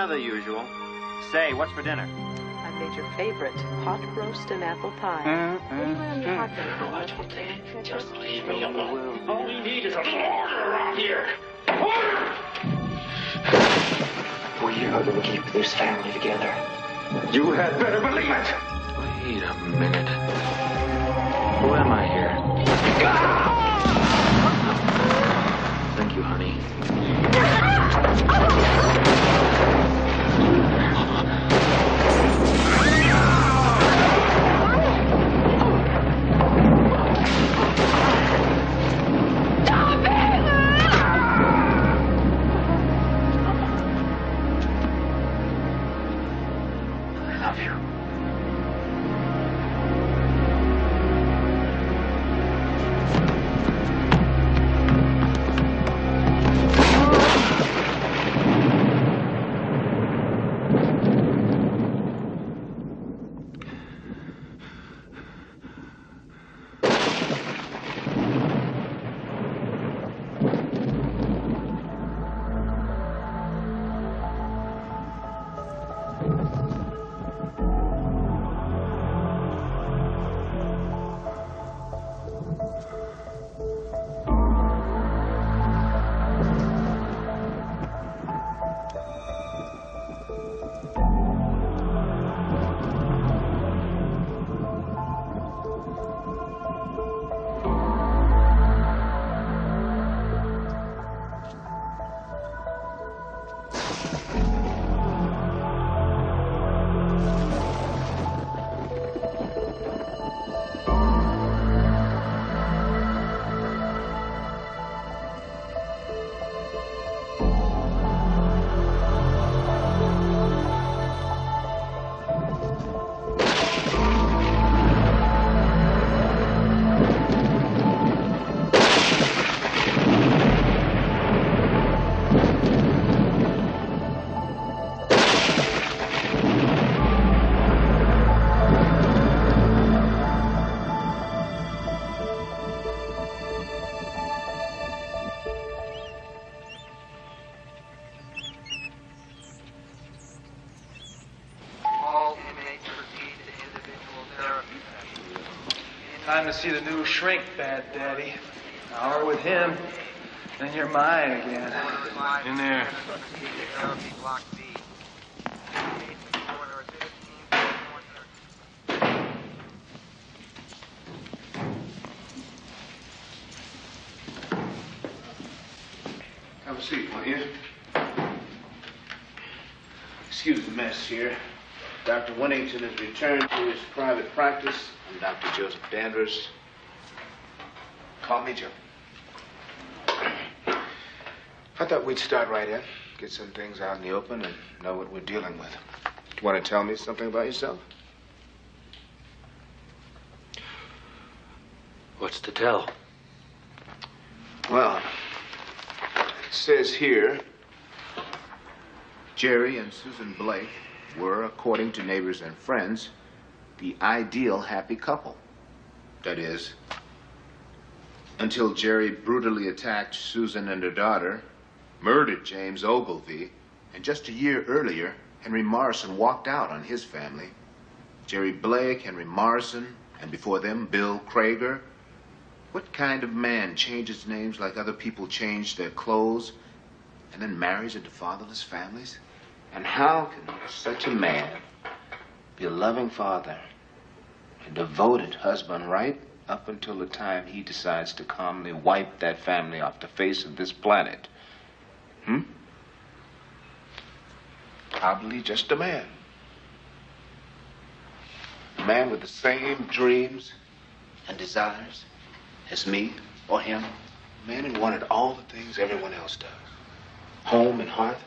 The usual. Say, what's for dinner? I made your favorite, pot roast and apple pie. I don't think. Just leave me alone. All we need is a little order around here. Order! We are going to keep this family together. You had better believe it. Wait a minute. Who am I here? Thank you, honey. Time to see the new shrink, Bad Daddy. An hour with him, then you're mine again. In there. Have a seat, will you? Excuse the mess here. Dr. Winnington has returned to his private practice. I'm Dr. Joseph Danvers. Call me Joe. I thought we'd start right in, get some things out in the open and know what we're dealing with. You want to tell me something about yourself? What's to tell? Well, it says here, Jerry and Susan Blake were, according to neighbors and friends, the ideal happy couple. That is, until Jerry brutally attacked Susan and her daughter, murdered James Ogilvy, and just a year earlier, Henry Morrison walked out on his family. Jerry Blake, Henry Morrison, and before them, Bill Krager. What kind of man changes names like other people change their clothes and then marries into fatherless families? And how can such a man be a loving father, a devoted husband, right up until the time he decides to calmly wipe that family off the face of this planet? Probably just a man. A man with the same dreams and desires as me or him. A man who wanted all the things everyone else does. Home and hearth.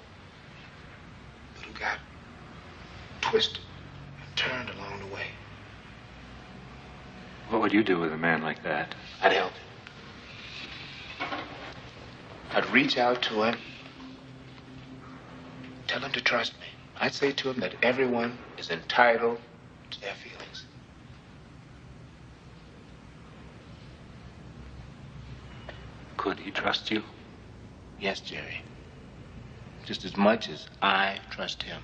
But who got twisted and turned along the way. What would you do with a man like that? I'd help him. I'd reach out to him, tell him to trust me. I'd say to him that everyone is entitled to their feelings. Could he trust you? Yes, Jerry. Just as much as I trust him.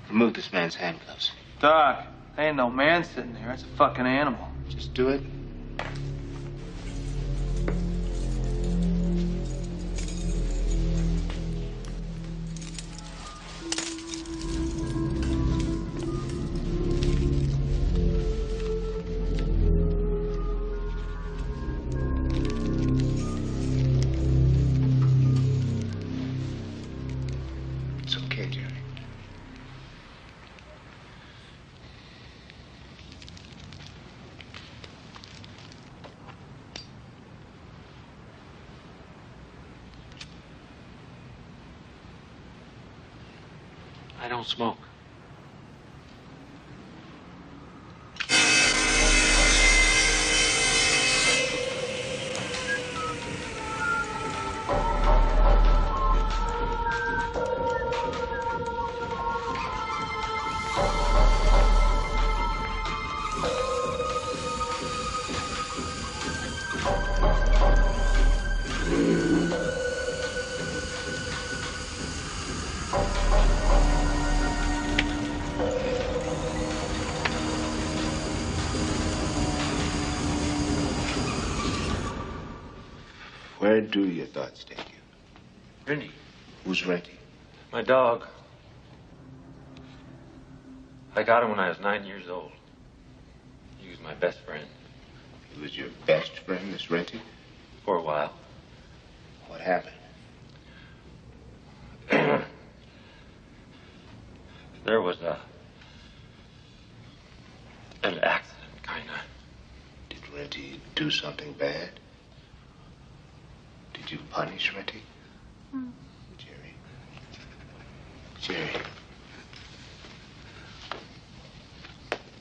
Remove this man's handcuffs. Doc, ain't no man sitting there. It's a fucking animal. Just do it. It's okay, Jerry. I don't smoke. Where do your thoughts take you? Rennie, Who's Renty? my dog. I got him when I was 9 years old. He was my best friend He was your best friend, Miss Renty? for a while. What happened? There was an accident, kinda. Did Renty do something bad? Did you punish Renty? Jerry. Jerry.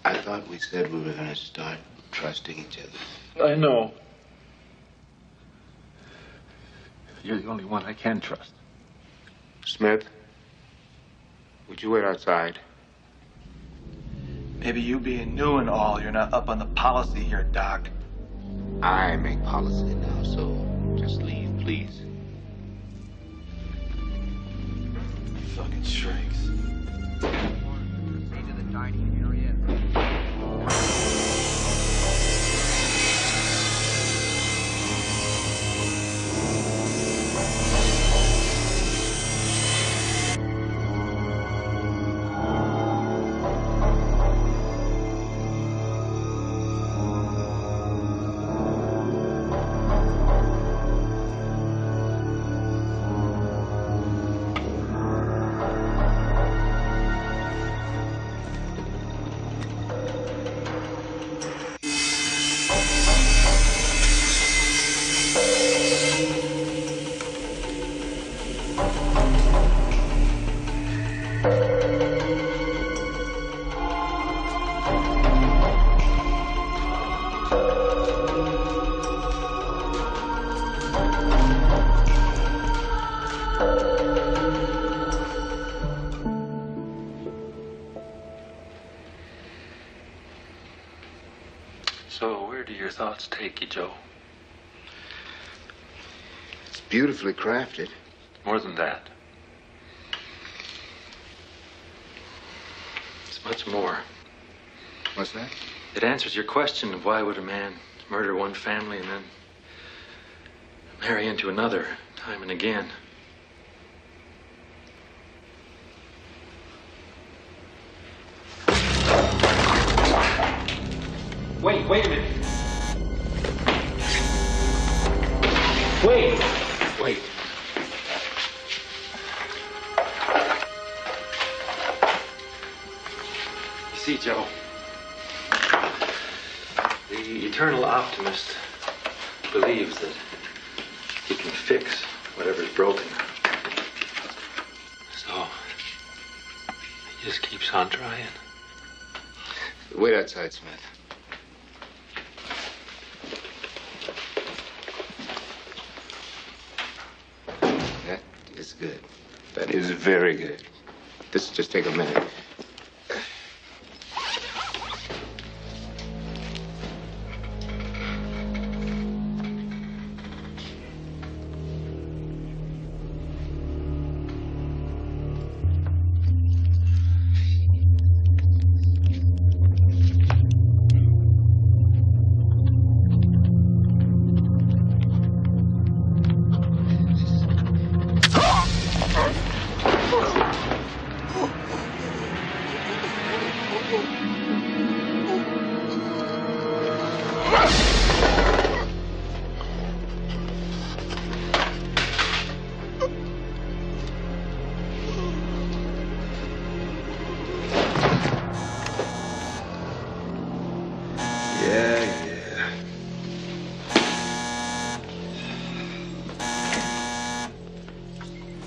I thought we said we were going to start trusting each other. I know. You're the only one I can trust. Smith, would you wait outside? Maybe you being new and all, you're not up on the policy here, Doc. I make policy now, so just leave, please. Fucking shrinks. Into the dining area. So where do your thoughts take you, Joe? It's beautifully crafted. More than that. It's much more. What's that? It answers your question of why would a man murder one family and then marry into another time and again. Wait a minute. Wait. You see, Joe, the eternal optimist believes that he can fix whatever's broken. So, just keeps on trying. Wait outside, Smith. That is good. That is very good. This will just take a minute.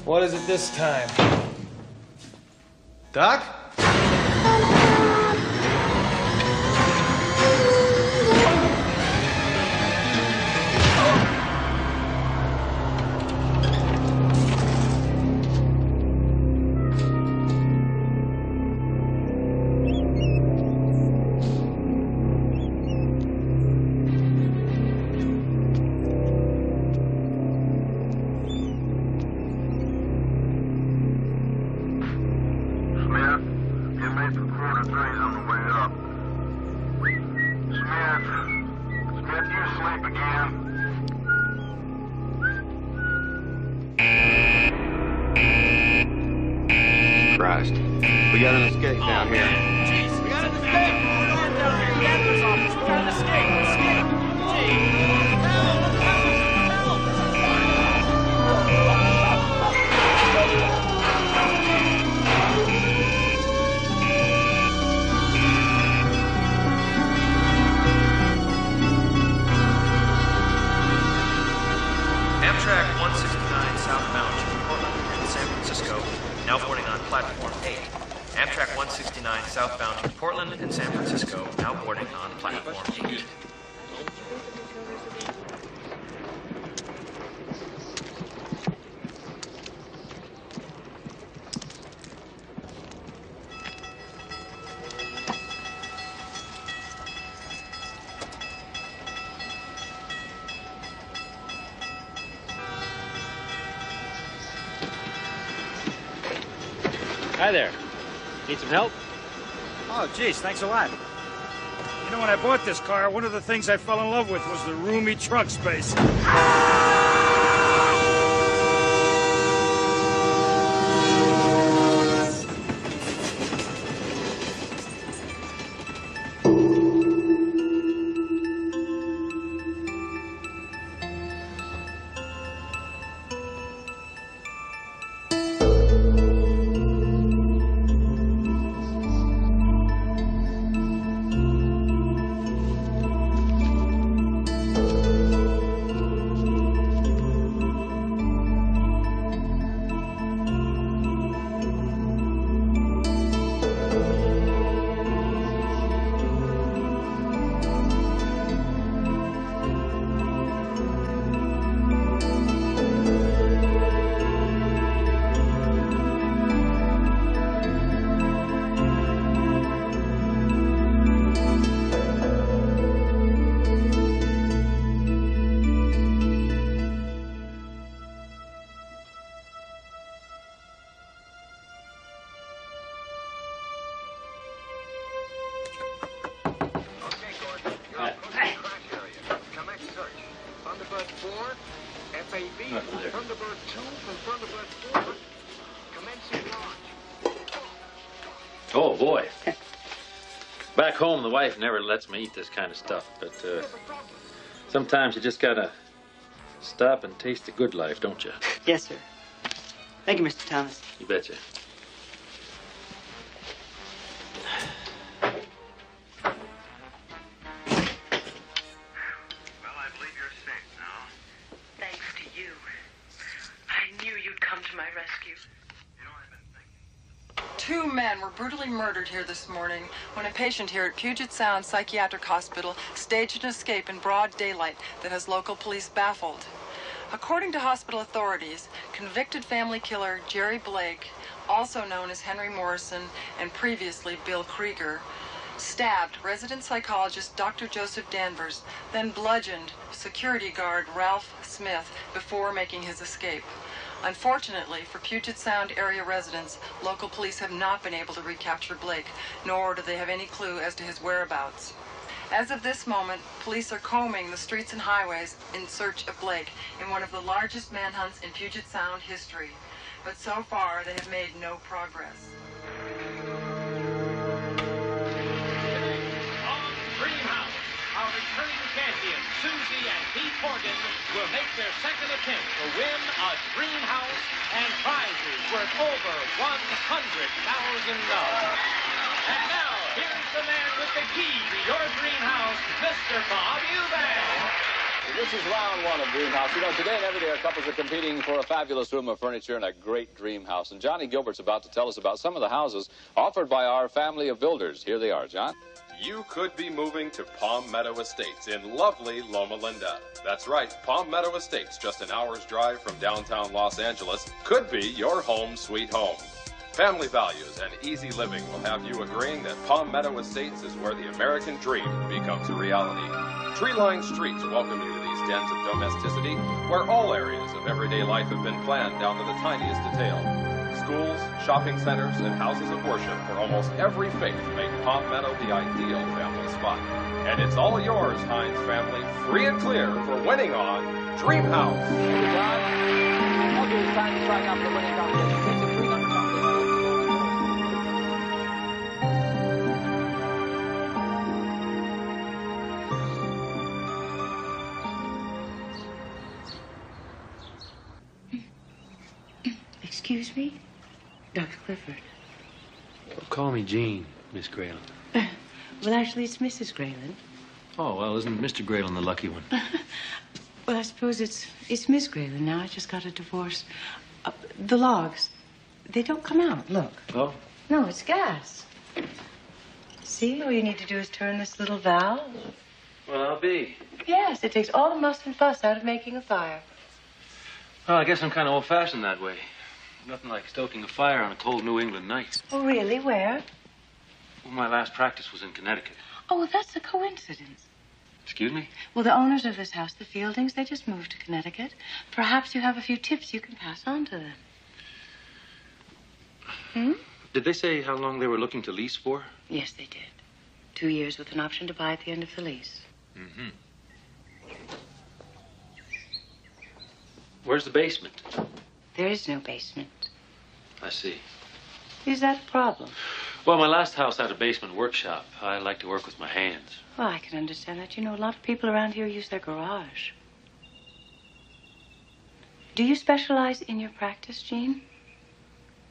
What is it this time? Doc? We got an escape down here. Jeez, we got an escape! We're armed down here. The editor's office. We got an escape. Escape! Jeez. Help! Amtrak 169 southbound to Portland and San Francisco, now boarding on platform 8. Amtrak 169 southbound to Portland and San Francisco, now boarding on platform 8. Hi there. Need some help? Oh, geez, thanks a lot. You know, when I bought this car, one of the things I fell in love with was the roomy trunk space. Oh, boy. Back home, the wife never lets me eat this kind of stuff, but sometimes you just gotta stop and taste the good life, don't you? Yes, sir. Thank you, Mr. Thomas. You betcha. Thanks to you. I knew you'd come to my rescue. Two men were were brutally murdered here this morning when a patient here at Puget Sound Psychiatric Hospital staged an escape in broad daylight that has local police baffled. According to hospital authorities, convicted family killer Jerry Blake, also known as Henry Morrison and previously Bill Krieger, stabbed resident psychologist Dr. Joseph Danvers, then bludgeoned security guard Ralph Smith before making his escape. Unfortunately for Puget Sound area residents, local police have not been able to recapture Blake, nor do they have any clue as to his whereabouts. As of this moment, police are combing the streets and highways in search of Blake in one of the largest manhunts in Puget Sound history. But so far, they have made no progress. On Dream House, our returning champions, Susie and Pete Morgan, will make their second attempt to win a dream house and prizes worth over $100,000. And now, here's the man with the key to your dream house, Mr. Bob Eubank. This is round one of Dream House. You know, today and every day our couples are competing for a fabulous room of furniture and a great dream house. And Johnny Gilbert's about to tell us about some of the houses offered by our family of builders. Here they are, John. You could be moving to Palm Meadow Estates in lovely Loma Linda. That's right, Palm Meadow Estates, just an hour's drive from downtown Los Angeles, could be your home sweet home. Family values and easy living will have you agreeing that Palm Meadow Estates is where the American dream becomes a reality. Tree-lined streets welcome you to these dens of domesticity, where all areas of everyday life have been planned down to the tiniest detail. Schools, shopping centers, and houses of worship for almost every faith make Palm Meadow the ideal family spot. And it's all yours, Hines family, free and clear for winning on Dream House. Thank you, John. Okay, it's time to try out for the winning competition. Takes a $300. Excuse me? Dr. Clifford. Call me Jean, Miss Graylin. Well, actually, it's Mrs. Graylin. Oh, well, isn't Mr. Graylin the lucky one? Well, I suppose it's Miss Graylin now. I just got a divorce. The logs, they don't come out. Look. Oh? No, it's gas. See, all you need to do is turn this little valve. Well, I'll be. Yes, it takes all the muss and fuss out of making a fire. Well, I guess I'm kind of old-fashioned that way. Nothing like stoking a fire on a cold New England night. Oh, really? Where? Well, my last practice was in Connecticut. Oh, well, that's a coincidence. Excuse me? Well, the owners of this house, the Fieldings, they just moved to Connecticut. Perhaps you have a few tips you can pass on to them. Hmm? Did they say how long they were looking to lease for? Yes, they did. 2 years with an option to buy at the end of the lease. Mm-hmm. Where's the basement? There is no basement. I see. Is that a problem? Well, my last house had a basement workshop. I like to work with my hands. Well, I can understand that. You know, a lot of people around here use their garage. Do you specialize in your practice, Jean?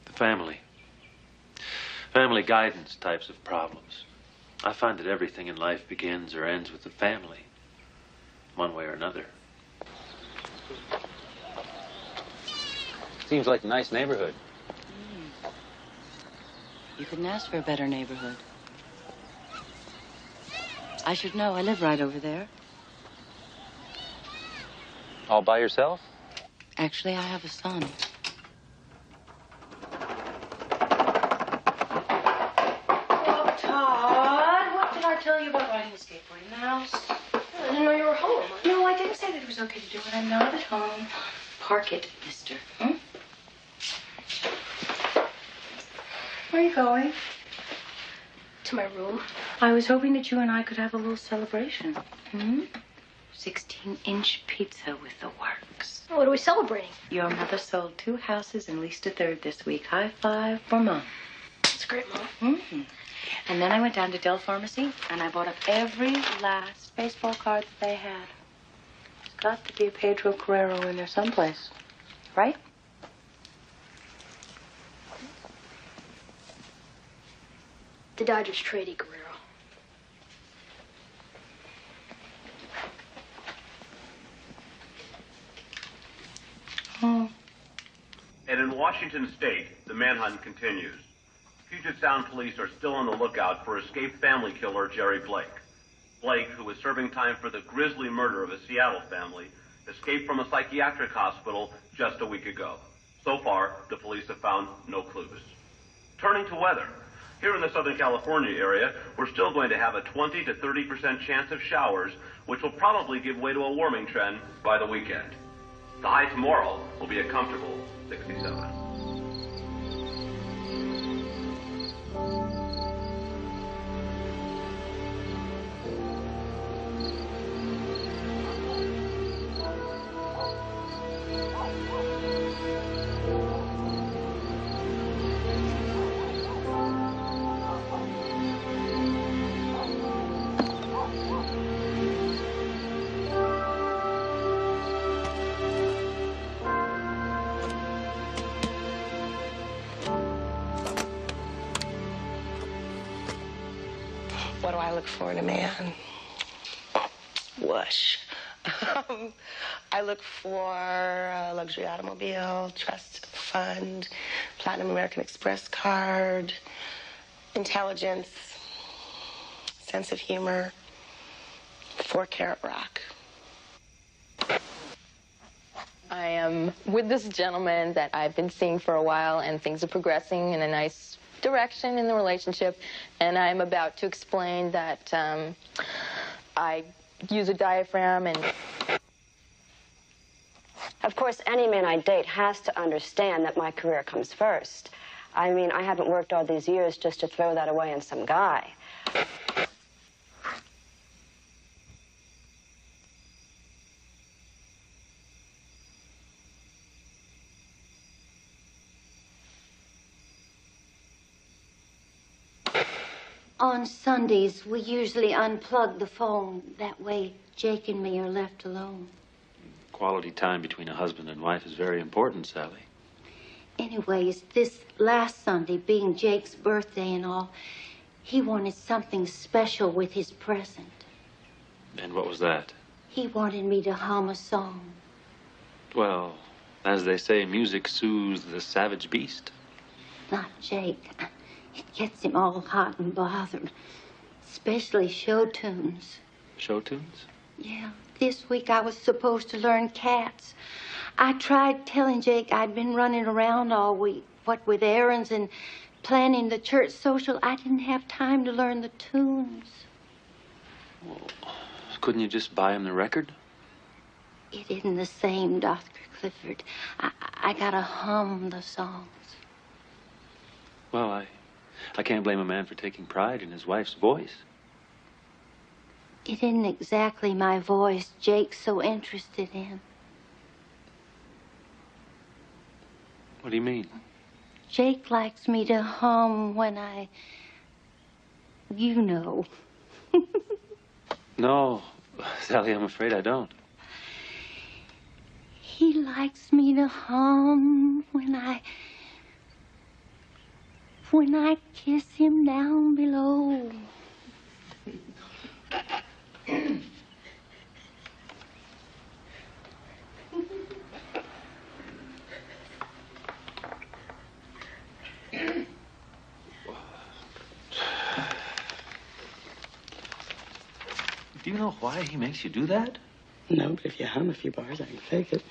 The family. Family guidance types of problems. I find that everything in life begins or ends with the family, one way or another. Seems like a nice neighborhood. You couldn't ask for a better neighborhood. I should know. I live right over there. All by yourself? Actually, I have a son. Oh, Todd, what did I tell you about riding the skateboard in the house? I didn't know you were home. No, I didn't say that it was okay to do when I'm not at home. Park it, mister. Hmm? Where are you going? To my room. I was hoping that you and I could have a little celebration. Hmm? 16-inch pizza with the works. What are we celebrating? Your mother sold 2 houses and leased a 3rd this week. High five for Mom. That's great, Mom. Mm-hmm. And then I went down to Dell Pharmacy and I bought up every last baseball card that they had. There's got to be a Pedro Carrero in there someplace. Right? The Dodgers traded Guerrero. Oh. And in Washington State, the manhunt continues. Puget Sound police are still on the lookout for escaped family killer Jerry Blake. Blake, who was serving time for the grisly murder of a Seattle family, escaped from a psychiatric hospital just a week ago. So far, the police have found no clues. Turning to weather. Here in the Southern California area, we're still going to have a 20 to 30% chance of showers, which will probably give way to a warming trend by the weekend. The high tomorrow will be a comfortable 67. What do I look for in a man? Whoosh. I look for a luxury automobile, trust fund, Platinum American Express card, intelligence, sense of humor, 4-carat rock. I am with this gentleman that I've been seeing for a while, and things are progressing in a nice direction in the relationship, and I'm about to explain that I use a diaphragm and... Of course, any man I date has to understand that my career comes first. I mean, I haven't worked all these years just to throw that away on some guy. On Sundays, we usually unplug the phone. That way, Jake and me are left alone. Quality time between a husband and wife is very important, Sally. Anyways, this last Sunday, being Jake's birthday and all, he wanted something special with his present. And what was that? He wanted me to hum a song. Well, as they say, music soothes the savage beast. Not Jake. It gets him all hot and bothered. Especially show tunes. Show tunes? Yeah. This week I was supposed to learn cats. I tried telling Jake I'd been running around all week, what with errands and planning the church social. I didn't have time to learn the tunes. Well, couldn't you just buy him the record? It isn't the same, Dr. Clifford. I gotta hum the songs. Well, I can't blame a man for taking pride in his wife's voice. It isn't exactly my voice Jake's so interested in. What do you mean? Jake likes me to hum when you know. No, Sally, I'm afraid I don't. He likes me to hum when I kiss him down below. Do you know why he makes you do that? No, but if you hum a few bars, I can fake it.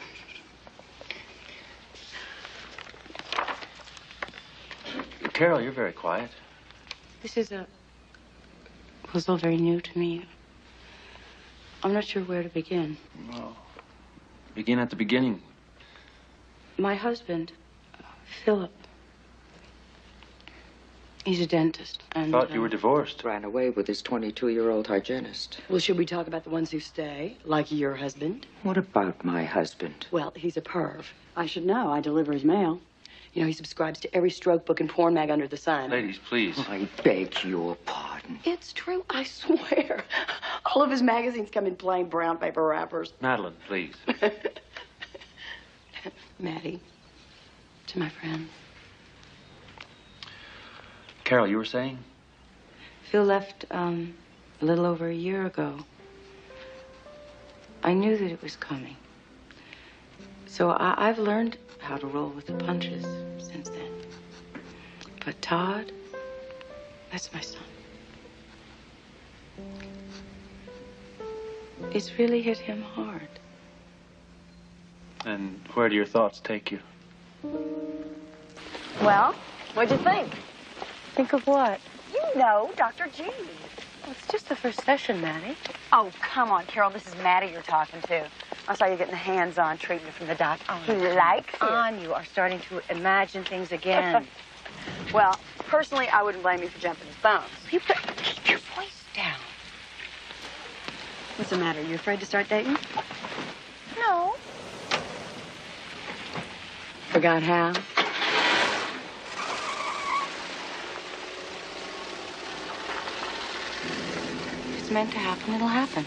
Carol, you're very quiet. This is all very new to me. I'm not sure where to begin. Well, begin at the beginning. My husband, Philip, he's a dentist, and... Thought you were divorced. Ran away with his 22-year-old hygienist. Well, should we talk about the ones who stay, like your husband? What about my husband? Well, he's a perv. I should know. I deliver his mail. You know, he subscribes to every stroke book and porn mag under the sun. Ladies, please. I beg your pardon. It's true, I swear. All of his magazines come in plain brown paper wrappers. Madeline, please. Maddie, to my friend. Carol, you were saying? Phil left a little over a year ago. I knew that it was coming. So I've learned how to roll with the punches since then. But Todd, That's my son. It's really hit him hard. And where do your thoughts take you? Well, what'd you think? Think of what? You know, Dr. G. Well, it's just the first session, Maddie. Oh, come on, Carol. This is Maddie you're talking to. I saw you getting the hands-on treatment from the doc. Oh, He likes it. on, you are starting to imagine things again. Well, personally, I wouldn't blame you for jumping the phones. Keep your voice down. What's the matter? You afraid to start dating? No. Forgot how? If it's meant to happen, it'll happen.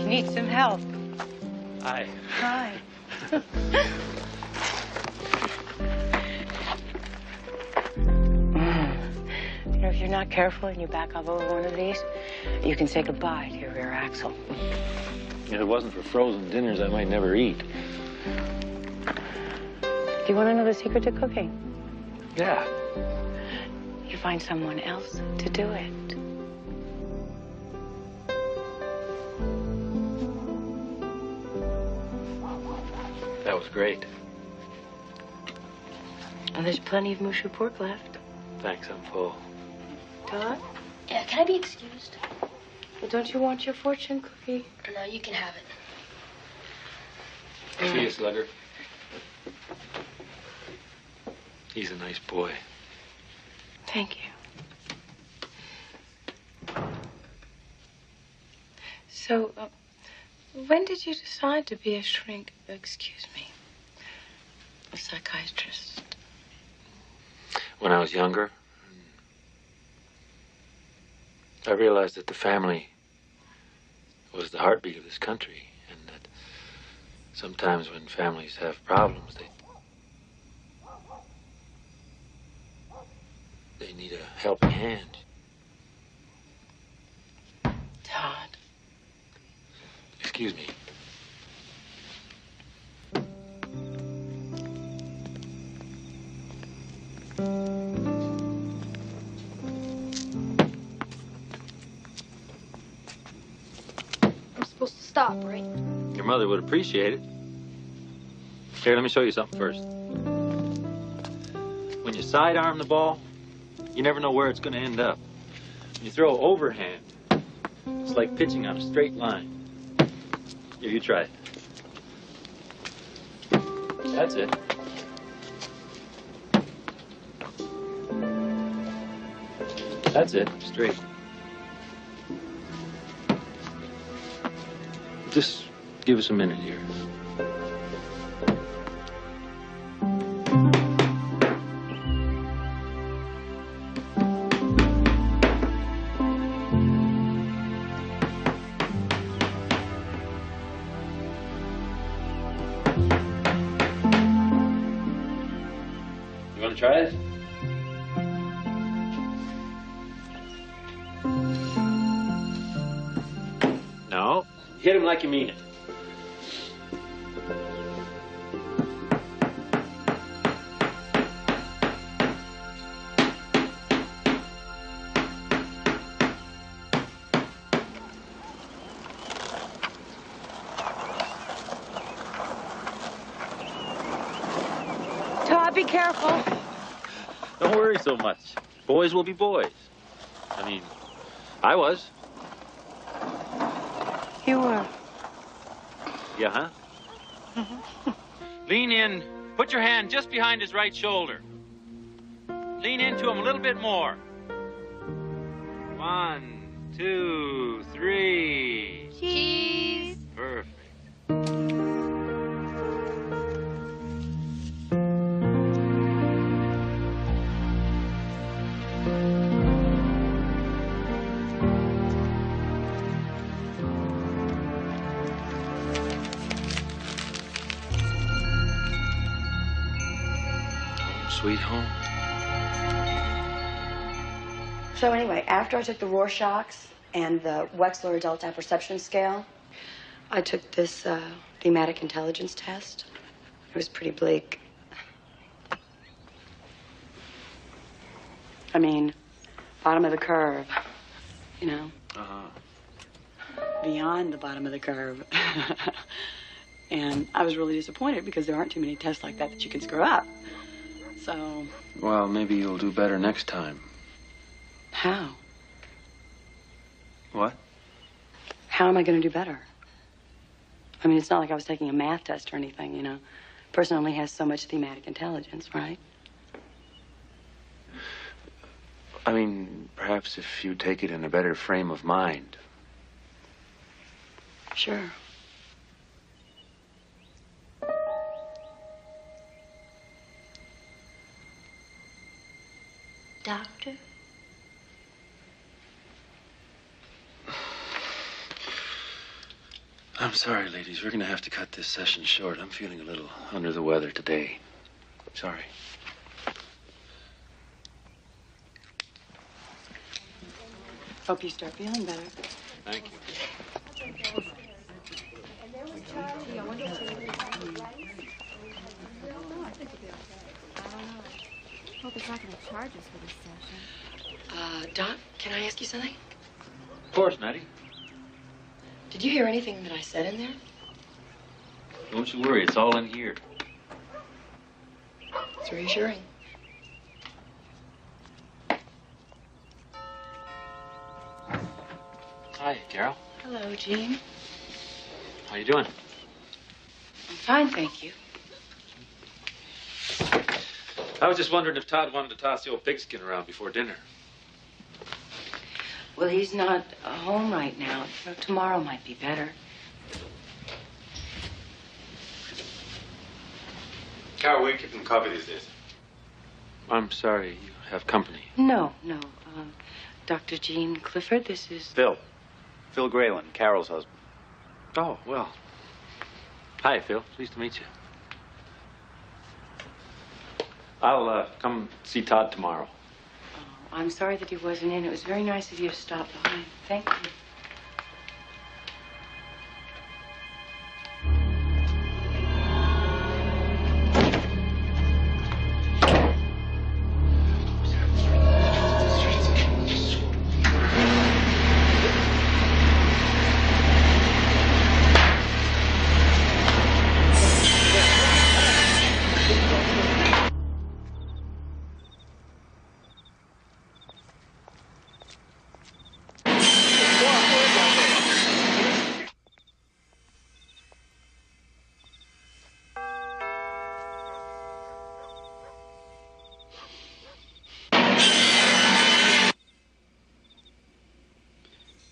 Need some help. Hi. Hi. You know, if you're not careful and you back up over one of these, you can say goodbye to your rear axle. If it wasn't for frozen dinners, I might never eat. Do you want to know the secret to cooking? Yeah. You find someone else to do it. That was great. And there's plenty of mushu pork left. Thanks, I'm full. Todd? Yeah, can I be excused? Well, don't you want your fortune cookie? No, you can have it. See you, Slugger. He's a nice boy. Thank you. So, when did you decide to be a shrink? Excuse me. A psychiatrist. When I was younger, I realized that the family was the heartbeat of this country, and that sometimes when families have problems, they need a helping hand. Todd. Excuse me. I'm supposed to stop, right? Your mother would appreciate it. Here, let me show you something first. When you sidearm the ball, you never know where it's going to end up. When you throw overhand, it's like pitching on a straight line. Here, you try it. That's it. That's it, straight. Just give us a minute here. You want to try it? No. Hit him like you mean it. Todd, be careful. Don't worry so much. Boys will be boys. I mean, I was. You were. Yeah, huh? Lean in. Put your hand just behind his right shoulder. Lean into him a little bit more. 1, 2, 3. Cheese. Perfect. sweet home. So anyway, after I took the Rorschachs and the Wechsler Adult Apperception Scale, I took this thematic intelligence test. It was pretty bleak. I mean, bottom of the curve, you know? Beyond the bottom of the curve. And I was really disappointed because there aren't too many tests like that you can screw up. So... Well, maybe you'll do better next time. How? What? How am I going to do better? I mean, it's not like I was taking a math test or anything, you know? A person only has so much thematic intelligence, right? I mean, perhaps if you take it in a better frame of mind. Sure. Doctor? I'm sorry, ladies. We're going to have to cut this session short. I'm feeling a little under the weather today. Sorry. Hope you start feeling better. Thank you. Hope it's not going to charge us for this session. Doc, can I ask you something? Of course, Maddie. Did you hear anything that I said in there? Don't you worry. It's all in here. It's reassuring. Hi, Carol. Hello, Jean. How you doing? I'm fine, thank you. I was just wondering if Todd wanted to toss the old pigskin around before dinner. Well, he's not home right now. You know, tomorrow might be better. Carol, where are you keeping coffee these days? I'm sorry you have company. No. Dr. Jean Clifford, this is... Phil. Phil Graylin, Carol's husband. Oh, well. Hi, Phil. Pleased to meet you. I'll come see Todd tomorrow. I'm sorry that he wasn't in. It was very nice of you to stop by. Thank you.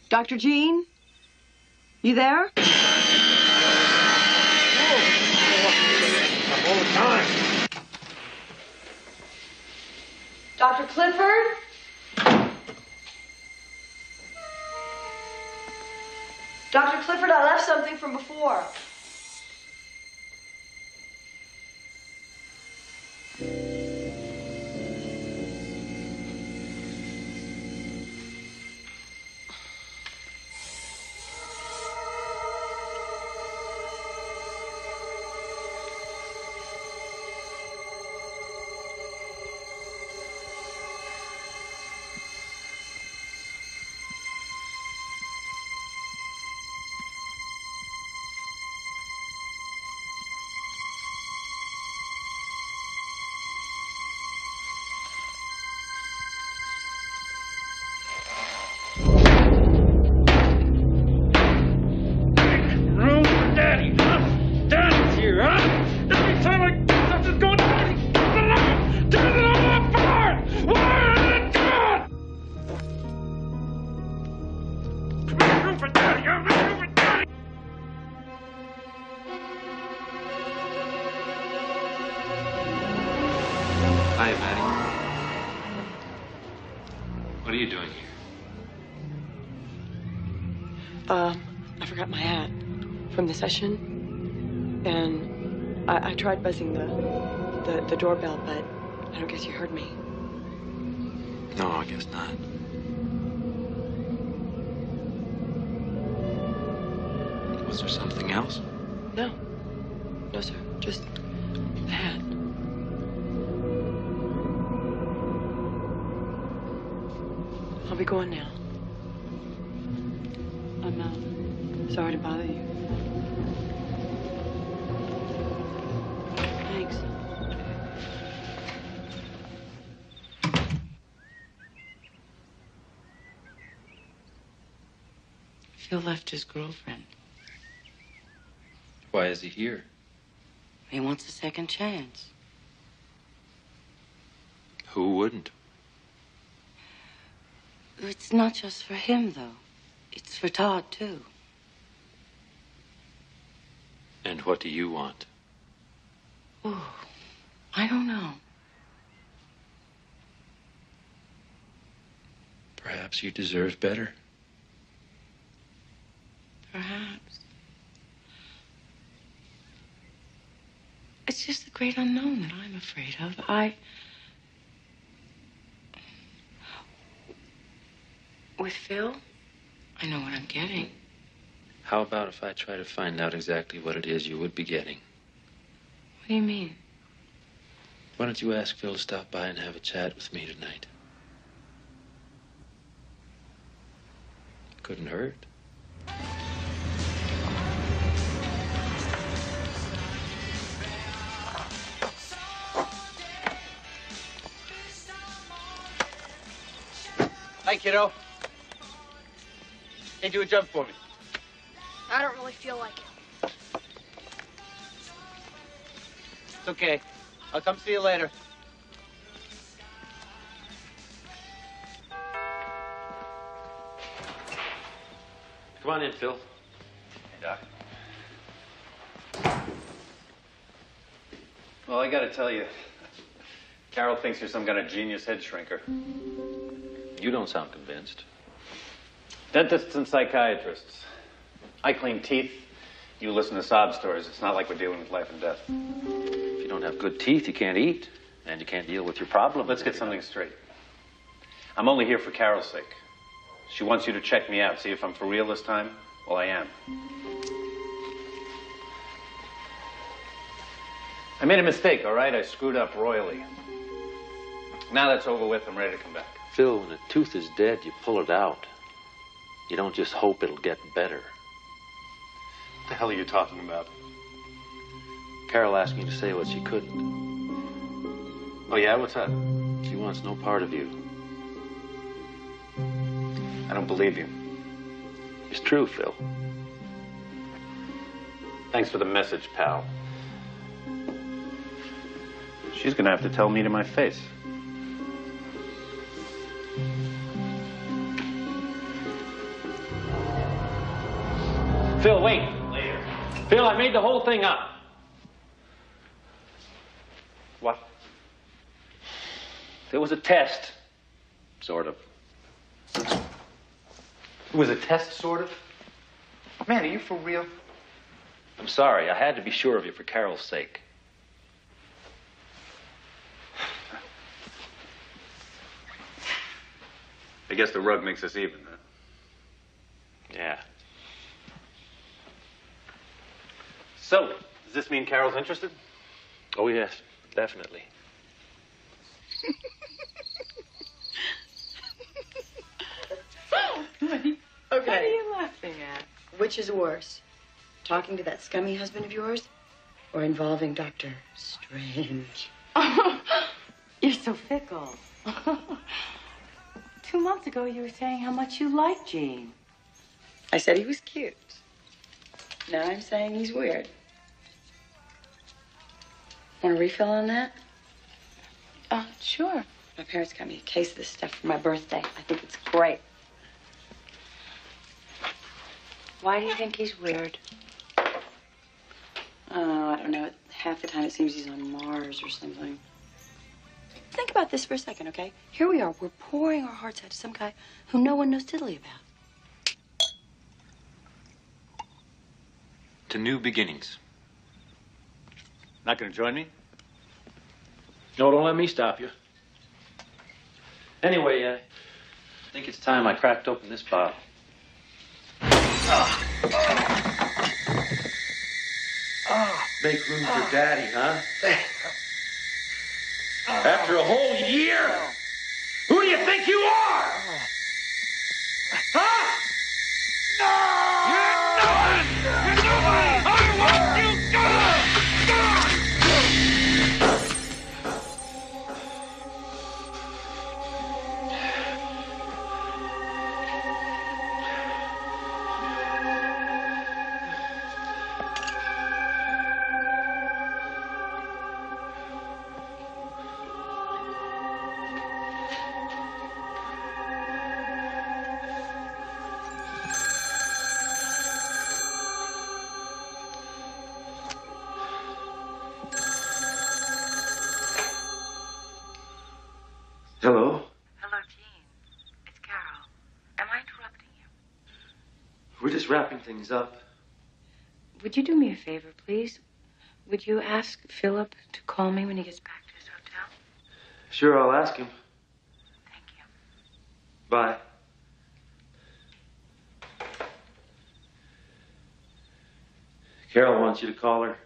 Dr. Jean? You there? The whole time. Dr. Clifford? Dr. Clifford, I left something from before. Hi, Maddie. What are you doing here? I forgot my hat from the session. And I tried buzzing the doorbell, but I don't guess you heard me. No, I guess not. Was there something else? No. No, sir. Just that. I'll be going now. I'm sorry to bother you. Thanks. Phil left his girlfriend. Why is he here? He wants a second chance. Who wouldn't? It's not just for him, though. It's for Todd, too. And what do you want? Oh, I don't know. Perhaps you deserve better. Perhaps. It's just the great unknown that I'm afraid of. With Phil, I know what I'm getting. How about if I try to find out exactly what it is you would be getting? What do you mean? Why don't you ask Phil to stop by and have a chat with me tonight? Couldn't hurt. Hi, kiddo. Hey, do a jump for me. I don't really feel like it. It's okay. I'll come see you later. Come on in, Phil. Hey, Doc. Well, I gotta tell you, Carol thinks you're some kind of genius head shrinker. You don't sound convinced. Dentists and psychiatrists. I clean teeth. You listen to sob stories. It's not like we're dealing with life and death. If you don't have good teeth, you can't eat, and you can't deal with your problem. Let's get something straight. I'm only here for Carol's sake. She wants you to check me out, see if I'm for real this time. Well, I am. I made a mistake, all right? I screwed up royally. Now that's over with, I'm ready to come back. Phil, when a tooth is dead, you pull it out. You don't just hope it'll get better. What the hell are you talking about? Carol asked me to say what she couldn't. Oh, yeah? What's that? She wants no part of you. I don't believe you. It's true, Phil. Thanks for the message, pal. She's gonna have to tell me to my face. Phil, wait. Later. Phil, I made the whole thing up. What? It was a test. Sort of. It was a test, sort of? Man, are you for real? I'm sorry. I had to be sure of you for Carol's sake. I guess the rug makes us even, huh? Yeah. So, does this mean Carol's interested? Oh, yes, definitely. Okay. What are you laughing at? Which is worse? Talking to that scummy husband of yours or involving Dr. Strange? You're so fickle. 2 months ago, you were saying how much you liked Gene. I said he was cute. Now I'm saying he's weird. Want a refill on that? Sure. My parents got me a case of this stuff for my birthday. I think it's great. Why do you think he's weird? Oh, I don't know. Half the time it seems he's on Mars or something. Think about this for a second, okay? Here we are. We're pouring our hearts out to some guy whom no one knows diddly about. To new beginnings. Not gonna join me? No, don't let me stop you. Anyway, I think it's time I cracked open this bottle. Make room for Daddy, huh? After a whole year? Who do you think you are? Huh? You're nobody! I want you gone! Hello? Hello, Jean. It's Carol. Am I interrupting you? We're just wrapping things up. Would you do me a favor, please? Would you ask Philip to call me when he gets back to his hotel? Sure, I'll ask him. Thank you. Bye. Carol wants you to call her.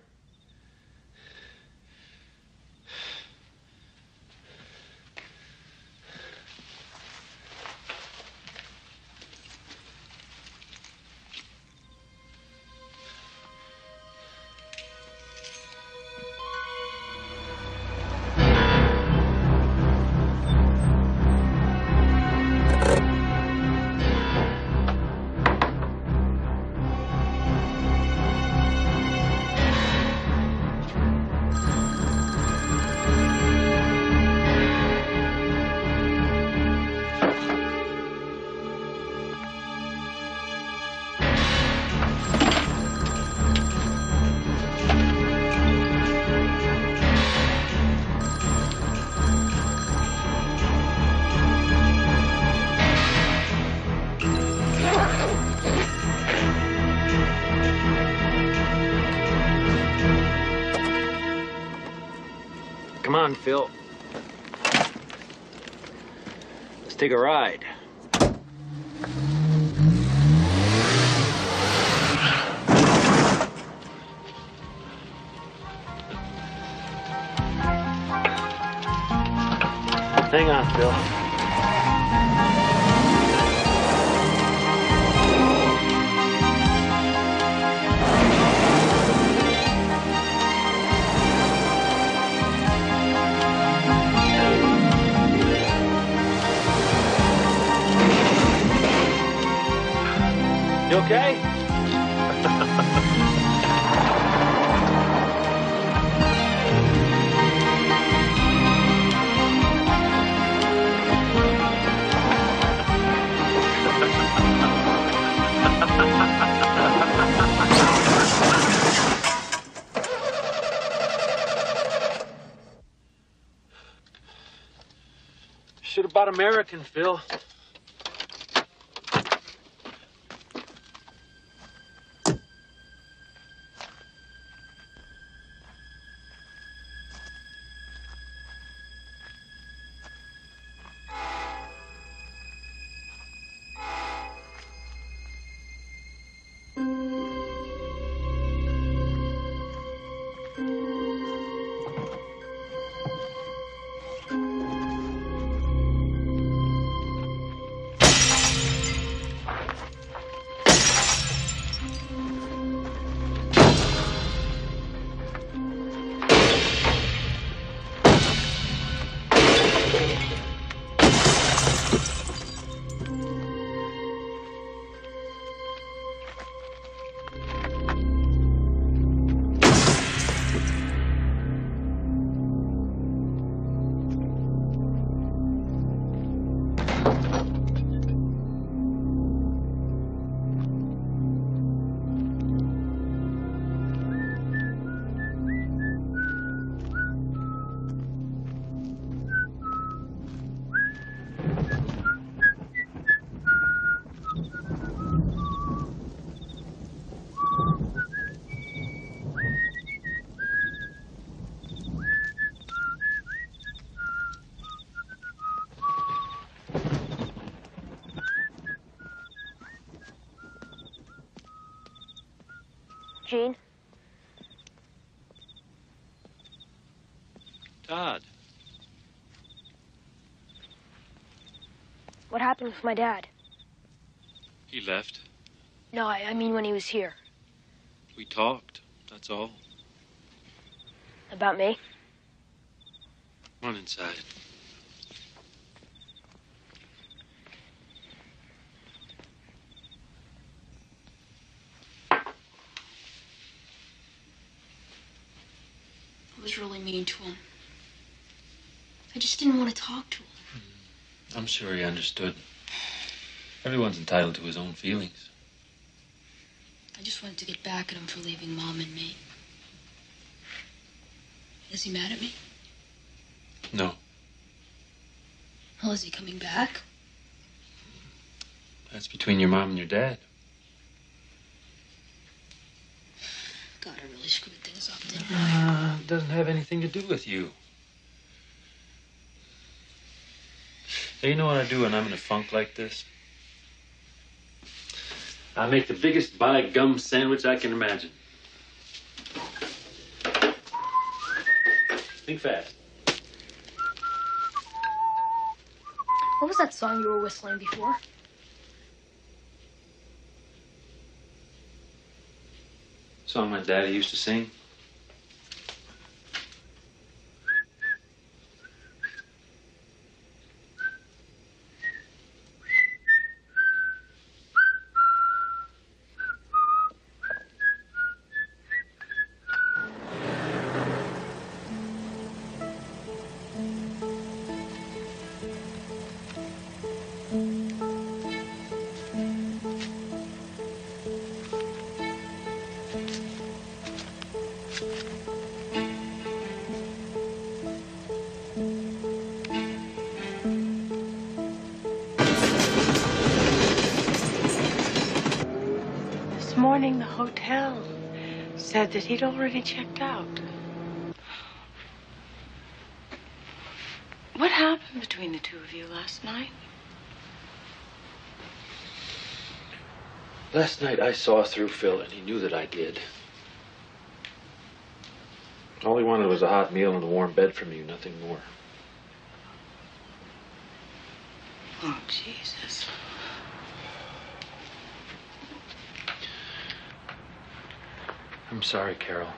Come on, Phil. Let's take a ride. Hang on, Phil. You okay? Should have bought American, Phil. Gene? Todd. What happened with my dad? He left. No, I mean when he was here. We talked, that's all. About me? Run inside. I was really mean to him. I just didn't want to talk to him. I'm sure he understood. Everyone's entitled to his own feelings. I just wanted to get back at him for leaving Mom and me. Is he mad at me? No. Well, is he coming back? That's between your mom and your dad. God, I really screwed things up, didn't I? It doesn't have anything to do with you. Hey, you know what I do when I'm in a funk like this? I make the biggest by-gum sandwich I can imagine. Think fast. What was that song you were whistling before? Song my daddy used to sing. This morning, the hotel said that he'd already checked out. What happened between the two of you last night? Last night I saw through Phil, and he knew that I did. All he wanted was a hot meal and a warm bed from you, nothing more. Oh, Jesus. I'm sorry, Carol.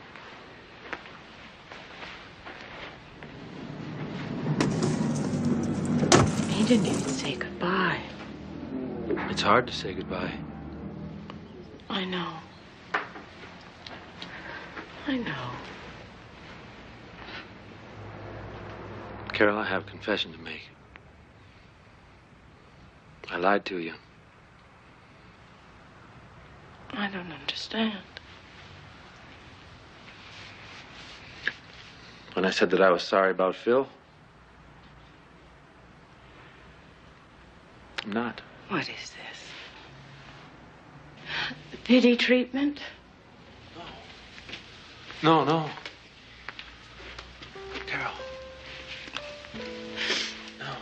He didn't even say goodbye. It's hard to say goodbye. I know. I know. Carol, I have a confession to make. I lied to you. I don't understand. When I said that I was sorry about Phil, I'm not. What is this? The pity treatment? No, no. Carol. No.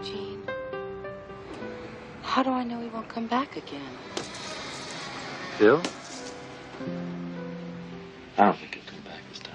Gene, how do I know he won't come back again? Phil? I don't think he'll come back this time.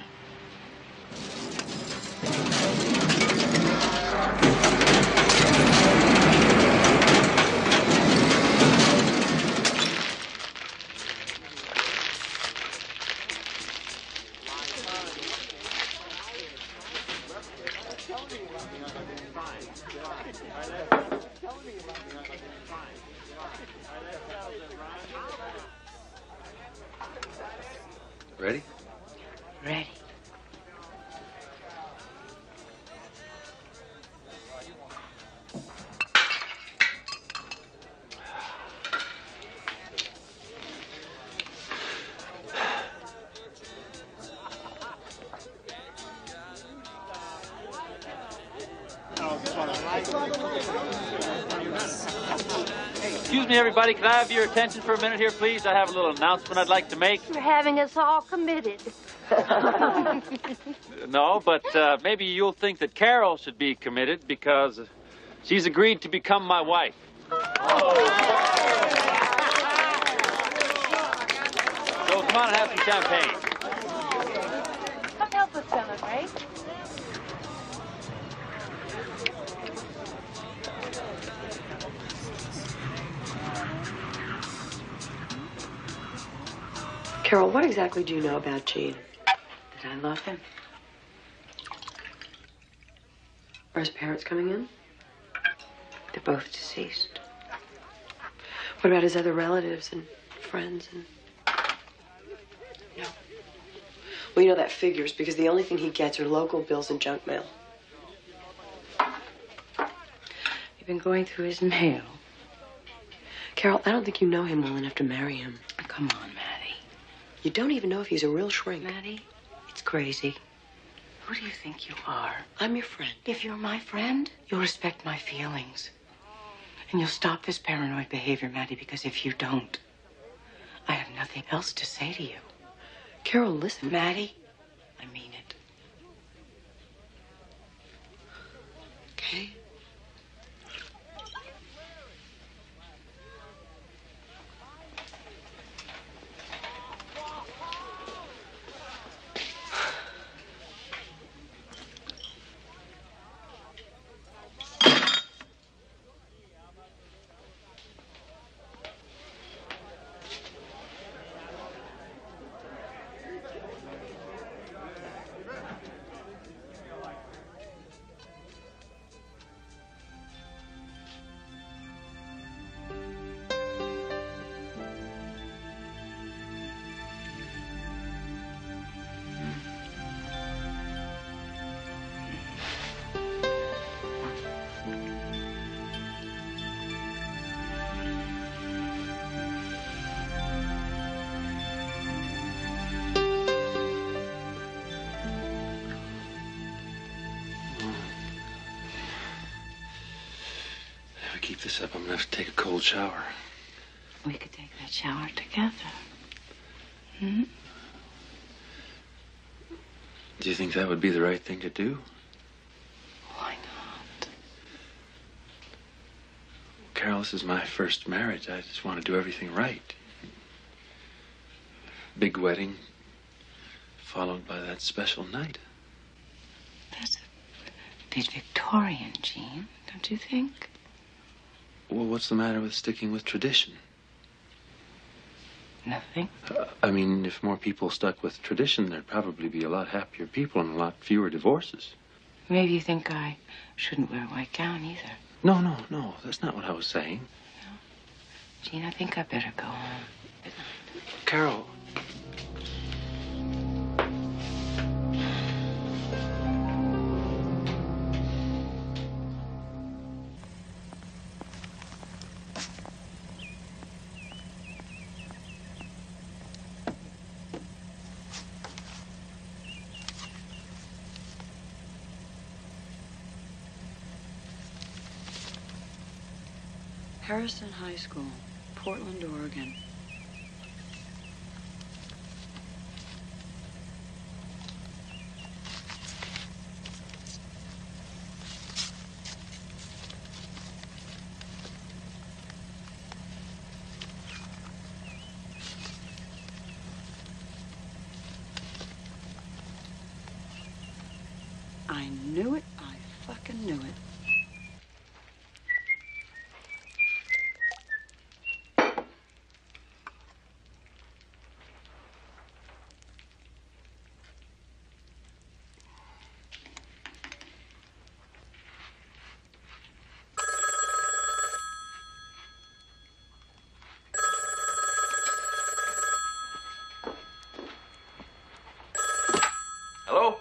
Ready? Ready. Excuse me, everybody. Can I have your attention for a minute here, please? I have a little announcement I'd like to make. You're having us all committed. No, but maybe you'll think that Carol should be committed because she's agreed to become my wife. So come on and have some champagne. Come help us celebrate. Carol, what exactly do you know about Gene? That I love him. Are his parents coming in? They're both deceased. What about his other relatives and friends and... No. Well, you know that figures because the only thing he gets are local bills and junk mail. You've been going through his mail. Carol, I don't think you know him well enough to marry him. Come on, Maddie. You don't even know if he's a real shrink. Maddie, it's crazy. Who do you think you are? I'm your friend. If you're my friend, you'll respect my feelings. And you'll stop this paranoid behavior, Maddie, because if you don't, I have nothing else to say to you. Carol, listen. Maddie, I mean it. Okay? Keep this up, I'm gonna have to take a cold shower. We could take that shower together. Hmm? Do you think that would be the right thing to do? Why not? Carol, this is my first marriage. I just want to do everything right. Big wedding, followed by that special night. That's a bit Victorian, Gene, don't you think? Well, what's the matter with sticking with tradition? Nothing. I mean, if more people stuck with tradition, there'd probably be a lot happier people and a lot fewer divorces. Maybe you think I shouldn't wear a white gown either. No. That's not what I was saying. No. Gene, I think I better go home. Carol. Harrison High School, Portland, Oregon. I knew it. I fucking knew it. Hello?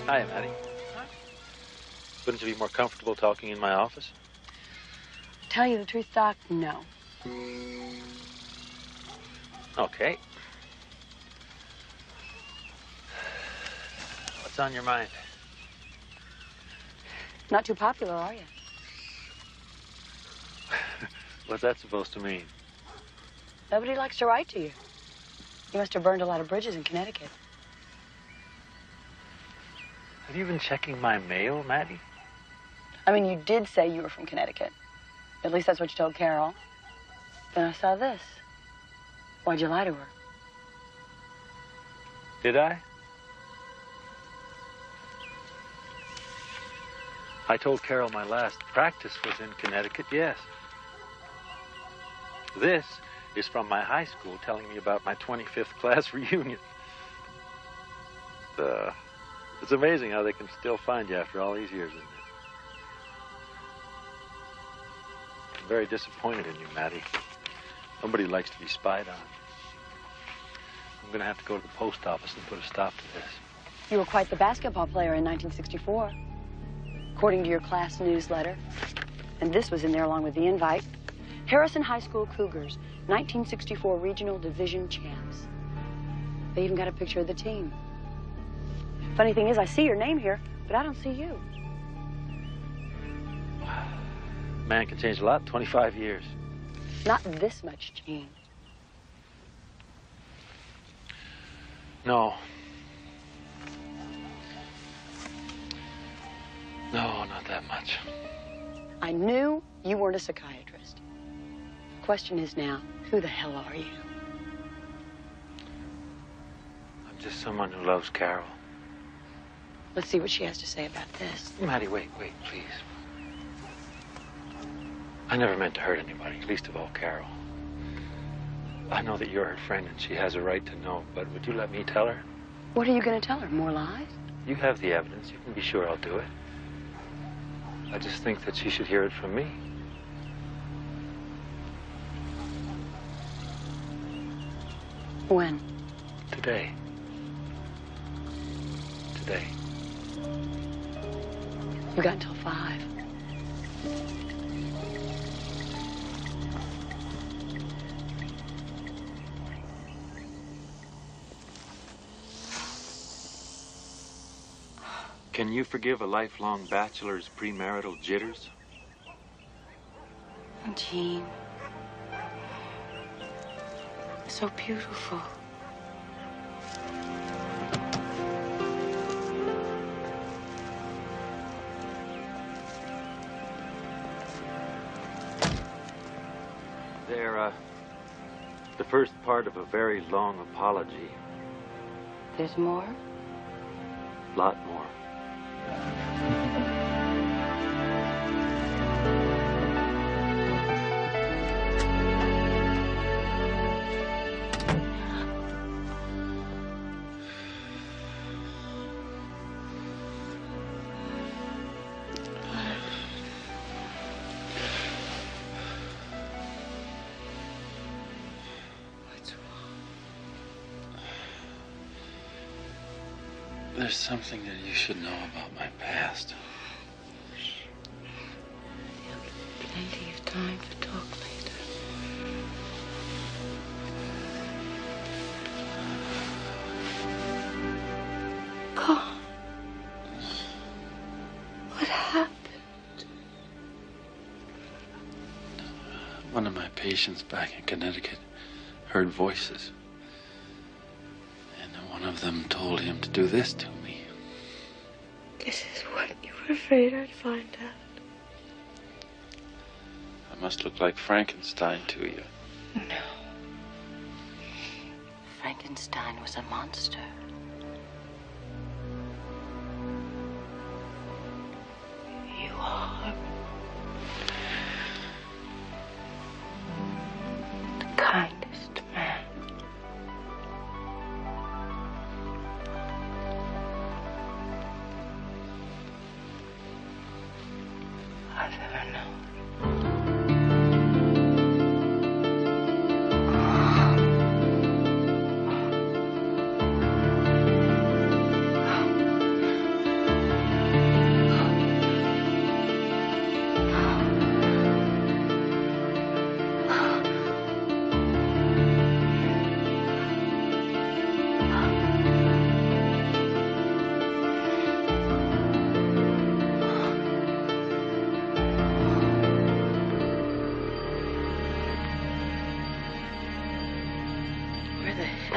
Hi, Maddie. Wouldn't you be more comfortable talking in my office? Tell you the truth, Doc, no. Okay. What's on your mind? Not too popular, are you? What's that supposed to mean? Nobody likes to write to you. You must have burned a lot of bridges in Connecticut. Have you been checking my mail, Maddie? I mean, you did say you were from Connecticut. At least that's what you told Carol. Then I saw this. Why'd you lie to her? Did I? I told Carol my last practice was in Connecticut, yes. This is from my high school telling me about my 25th class reunion. It's amazing how they can still find you after all these years, isn't it? I'm very disappointed in you, Maddie. Nobody likes to be spied on. I'm going to have to go to the post office and put a stop to this. You were quite the basketball player in 1964, according to your class newsletter. And this was in there along with the invite. Harrison High School Cougars, 1964 Regional Division champs. They even got a picture of the team. Funny thing is, I see your name here, but I don't see you. Man can change a lot in 25 years. Not this much change. No. No, not that much. I knew you weren't a psychiatrist. The question is now, who the hell are you? I'm just someone who loves Carol. Let's see what she has to say about this. Maddie, wait, please. I never meant to hurt anybody, least of all Carol. I know that you're her friend and she has a right to know, but would you let me tell her? What are you going to tell her? More lies? You have the evidence. You can be sure I'll do it. I just think that she should hear it from me. When? Today. Today. You got until 5. Can you forgive a lifelong bachelor's premarital jitters? Jean. So beautiful. They're, the first part of a very long apology. There's more? Lot more. There's something that you should know about my past. Plenty of time to talk later. God. What happened? One of my patients back in Connecticut heard voices. And one of them told him to do this to me. This is what you were afraid I'd find out. I must look like Frankenstein to you. No. Frankenstein was a monster. You are the kindest man I've ever known.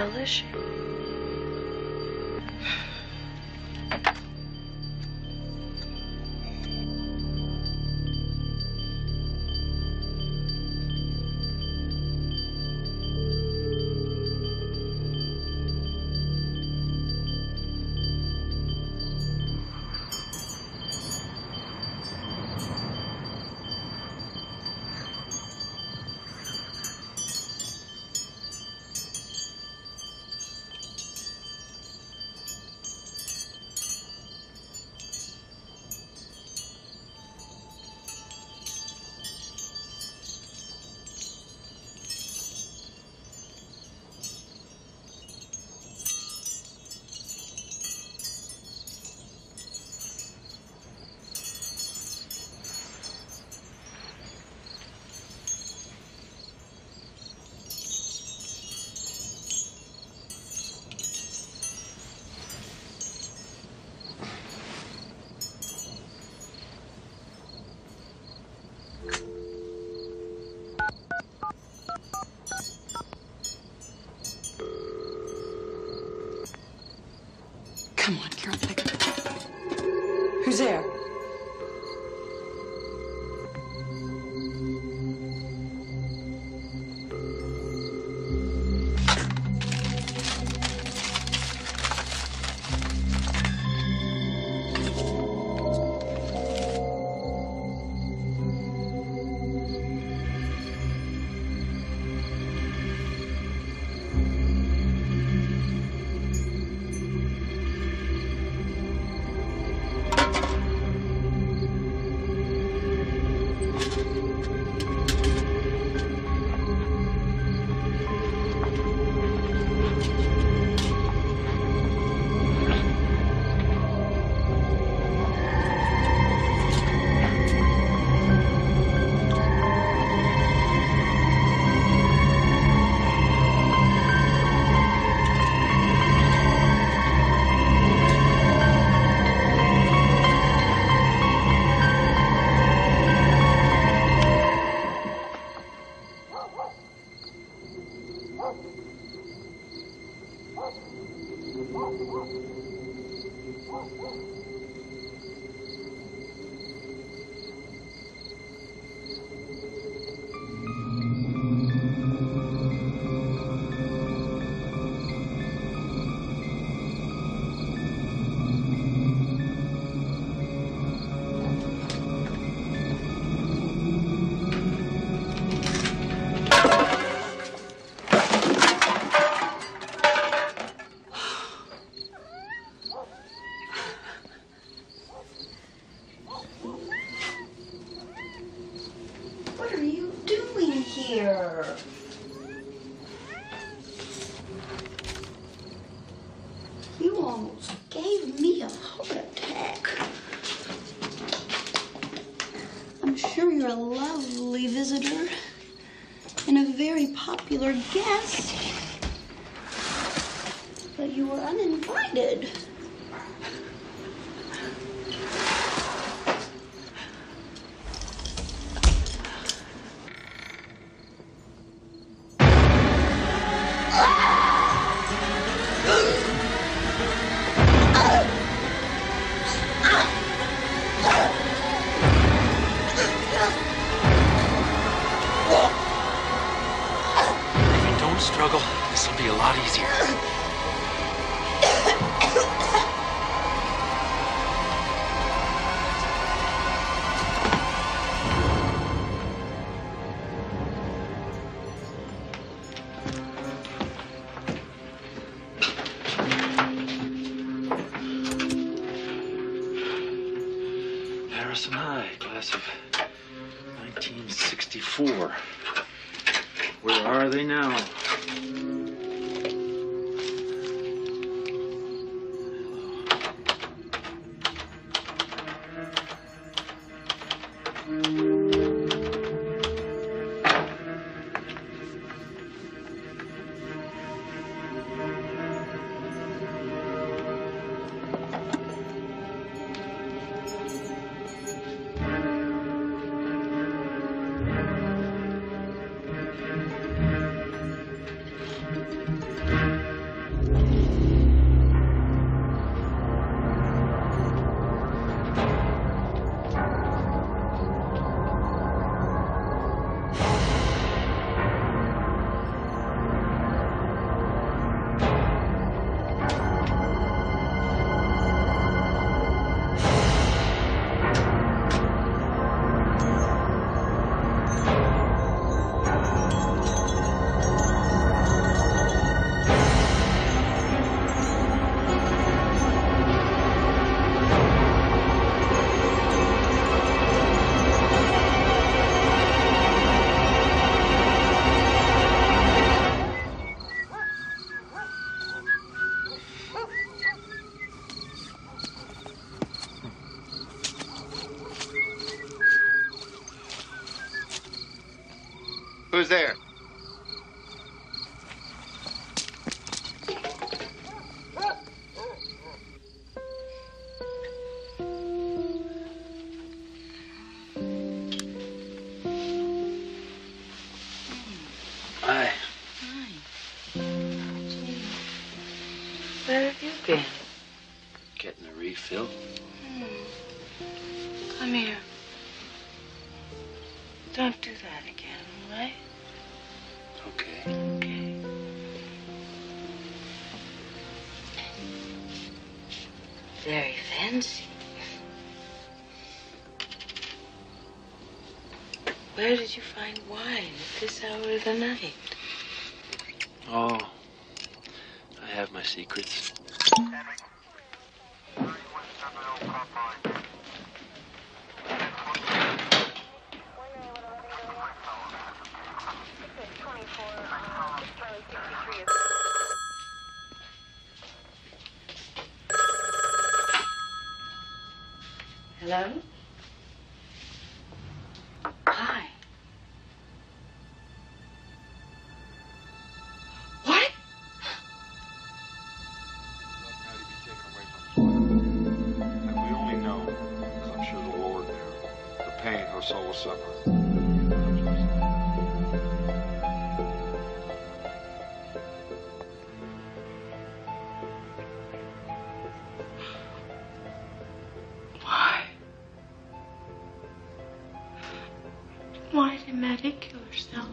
Elish? Come on, Carol, pick it up. Who's there? What are you doing here? You almost gave me a heart attack. I'm sure you're a lovely visitor and a very popular guest, but you were uninvited. If you don't struggle, this will be a lot easier. Harrison High, class of 1964. Where are they now? Who's there? Hi. Where have you been? Getting a refill. Come here. Don't do that again, all right? Okay. Okay. Very fancy. Where did you find wine at this hour of the night? Oh, I have my secrets. Hello? Hi. What? And we only know, because I'm sure the Lord knew, the pain her soul was suffering. Why did Maddie kill herself?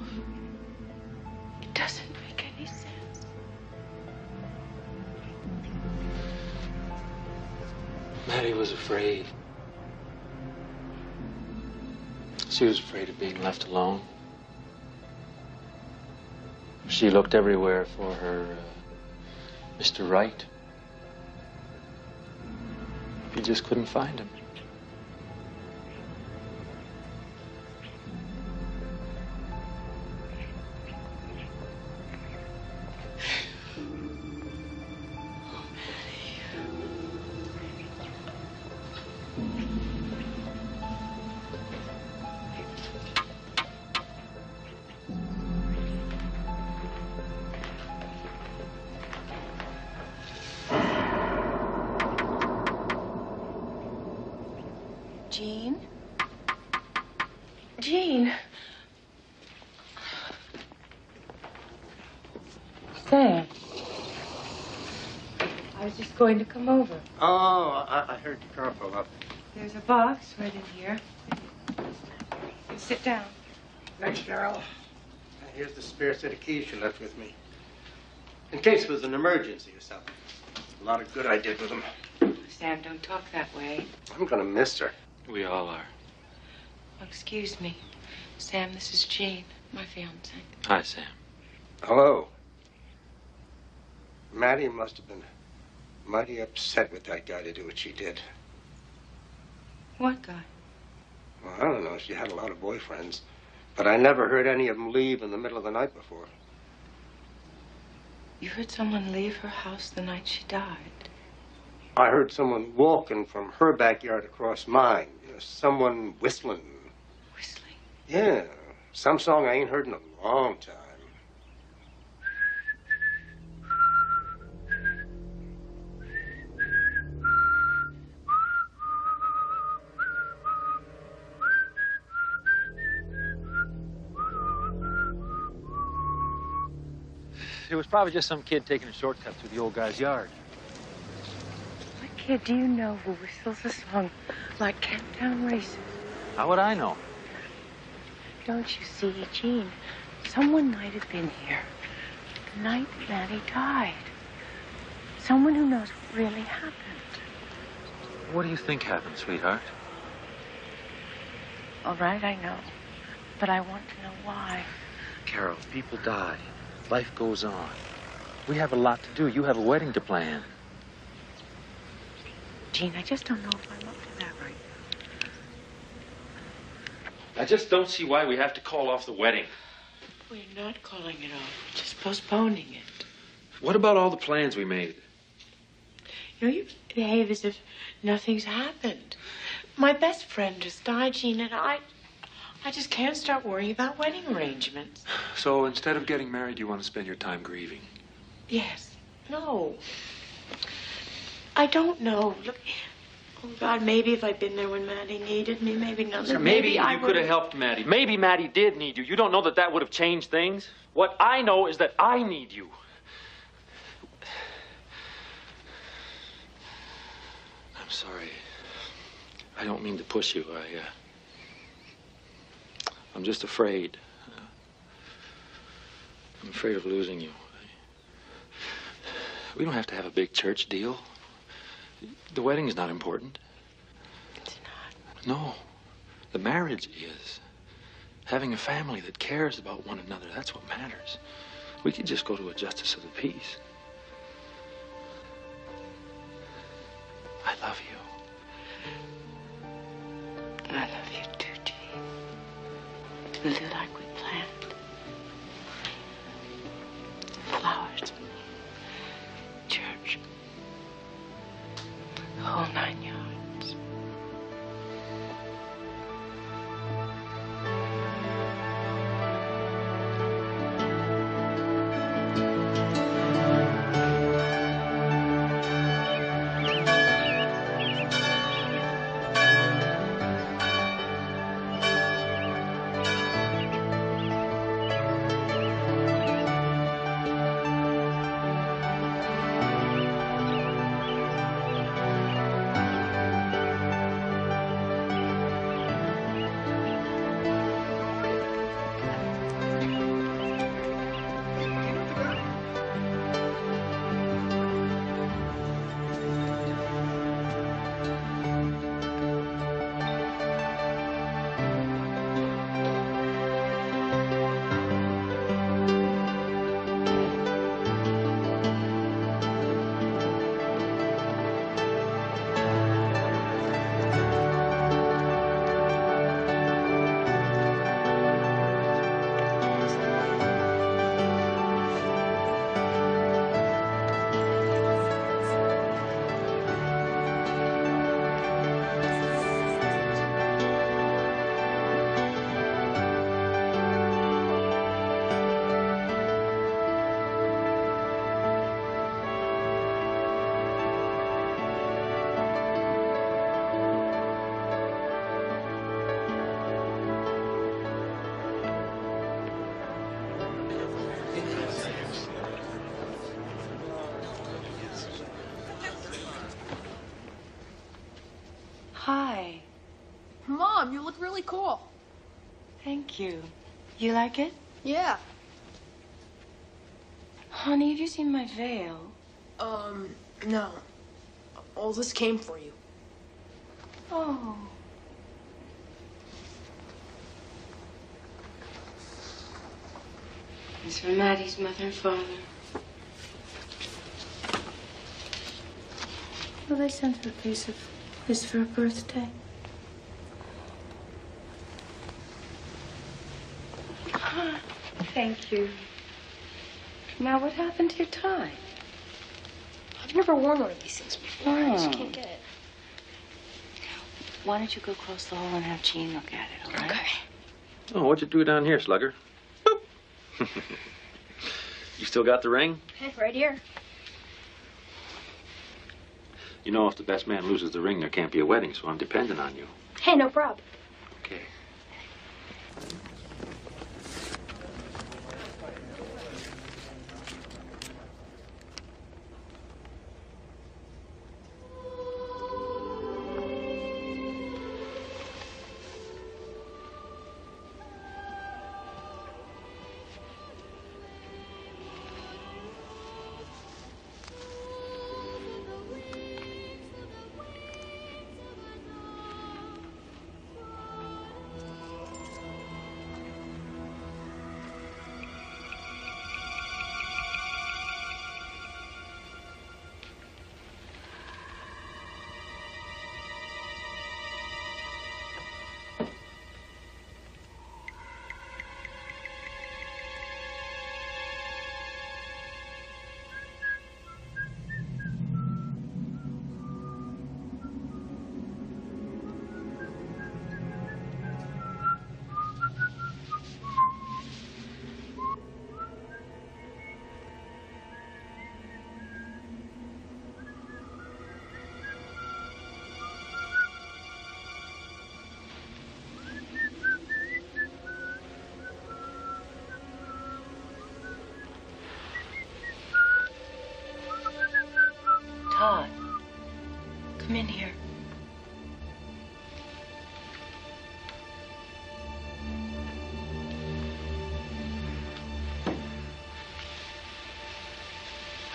It doesn't make any sense. Maddie was afraid. She was afraid of being left alone. She looked everywhere for her Mr. Right. She just couldn't find him. Jean? Jean? Sam. I was just going to come over. Oh, I heard your car pull up. There's a box right in here. Sit down. Thanks, Cheryl. And here's the spare set of keys she left with me. In case it was an emergency or something. A lot of good I did with them. Sam, don't talk that way. I'm gonna miss her. We all are. Oh, excuse me. Sam, this is Jean, my fiance. Hi, Sam. Hello. Maddie must have been mighty upset with that guy to do what she did. What guy? Well, I don't know. She had a lot of boyfriends. But I never heard any of them leave in the middle of the night before. You heard someone leave her house the night she died? I heard someone walking from her backyard across mine. You know, someone whistling. Whistling? Yeah. Some song I ain't heard in a long time. It was probably just some kid taking a shortcut through the old guy's yard. What kid do you know who whistles a song like Camptown Races? How would I know? Don't you see, Jean? Someone might have been here the night Maddie died. Someone who knows what really happened. What do you think happened, sweetheart? All right, I know. But I want to know why. Carol, people die. Life goes on. We have a lot to do. You have a wedding to plan. Jean, I just don't know if I'm up to that right now. I just don't see why we have to call off the wedding. We're not calling it off. We're just postponing it. What about all the plans we made? You know, you behave as if nothing's happened. My best friend just died, Jean, and I just can't start worrying about wedding arrangements. So instead of getting married, you want to spend your time grieving? Yes. No. I don't know. Look, oh, God, maybe if I'd been there when Maddie needed me, maybe not. Sir, maybe I you could have would've- helped Maddie. Maybe Maddie did need you. You don't know that that would have changed things. What I know is that I need you. I'm sorry. I don't mean to push you. I'm just afraid. I'm afraid of losing you. We don't have to have a big church deal. The wedding is not important. It's not. No. The marriage is. Having a family that cares about one another, that's what matters. We could just go to a justice of the peace. I love you. I love you too, Gene. A little like we planned. Flowers. Church. The whole 9 yards. Hi. Mom, you look really cool. Thank you. You like it? Yeah. Honey, have you seen my veil? No. All this came for you. Oh. It's for Maddie's mother and father. Well, they sent her a piece of this for her birthday. Thank you. Now, what happened to your tie? I've never worn one of these things before. I just Oh. can't get it. Why don't you go across the hall and have Jean look at it, all right? Okay. Oh, what'd you do down here, Slugger? Boop. You still got the ring? Hey, right here. You know, if the best man loses the ring, there can't be a wedding, so I'm dependent on you. Hey, no problem. Okay.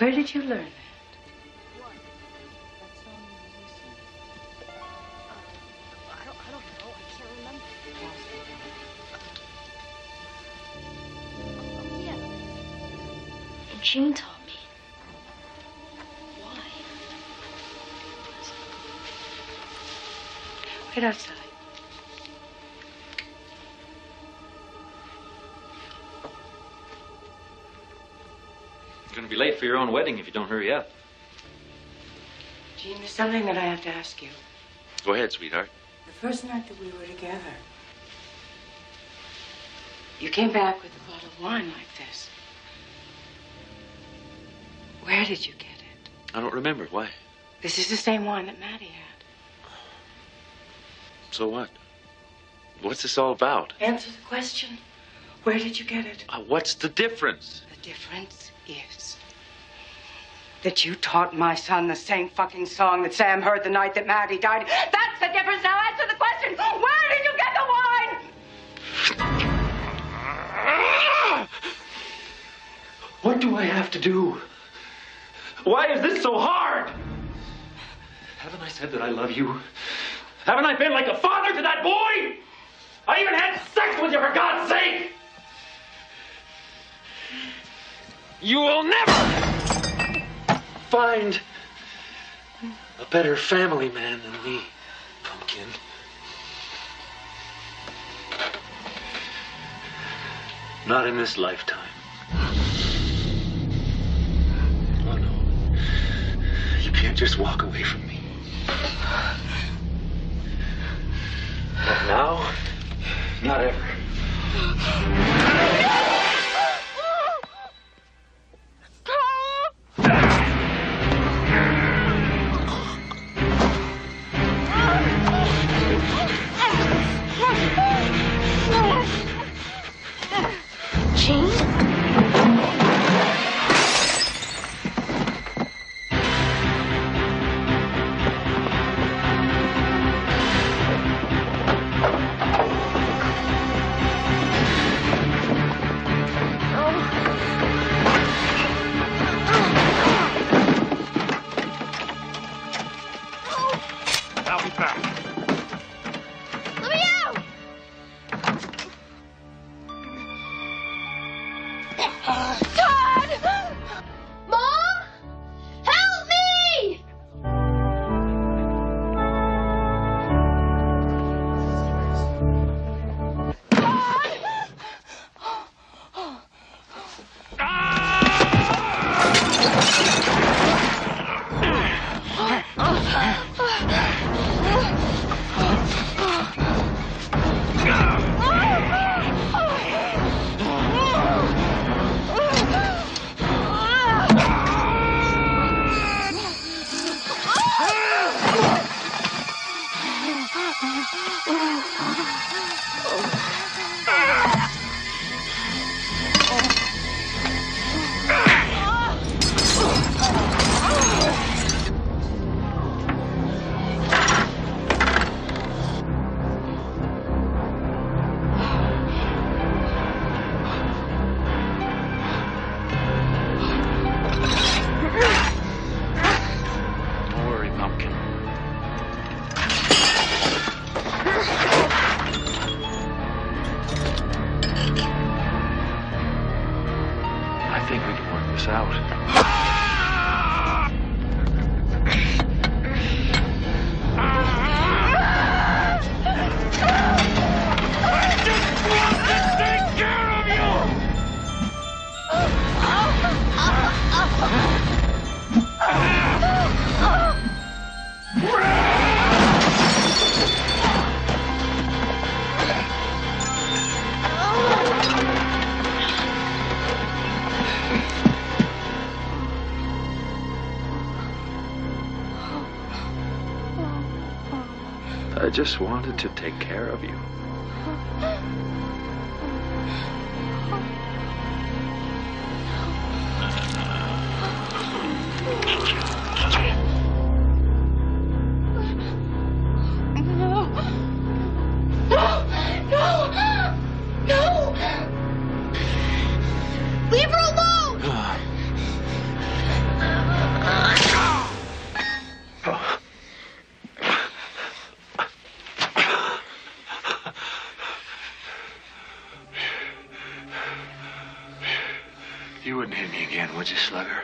Where did you learn that? I don't know. I can't remember. Oh, yeah. Jean taught me. Why? Wait outside. You're going to be late for your own wedding if you don't hurry up. Jean, there's something that I have to ask you. Go ahead, sweetheart. The first night that we were together, you came back with a bottle of wine like this. Where did you get it? I don't remember. Why? This is the same wine that Maddie had. So what? What's this all about? Answer the question. Where did you get it? What's the difference? The difference is that you taught my son the same fucking song that Sam heard the night that Maddie died. That's the difference. Now answer the question. Where did you get the wine? What do I have to do? Why is this so hard? Haven't I said that I love you? Haven't I been like a father to that boy? I even had sex with you, for God's sake! You will never find a better family man than me, Pumpkin. Not in this lifetime. Oh, no. You can't just walk away from me. Not now. Not ever. I just wanted to take care of you. You wouldn't hit me again, would you, Slugger?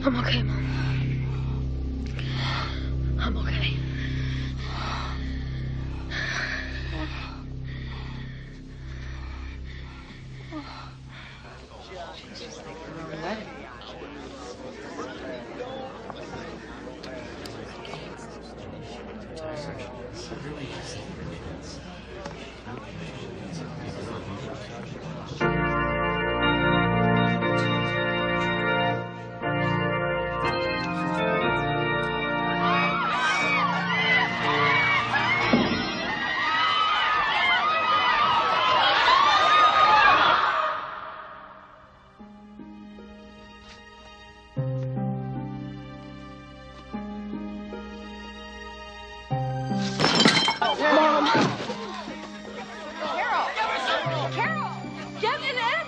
I'm okay, Mom. I'm okay.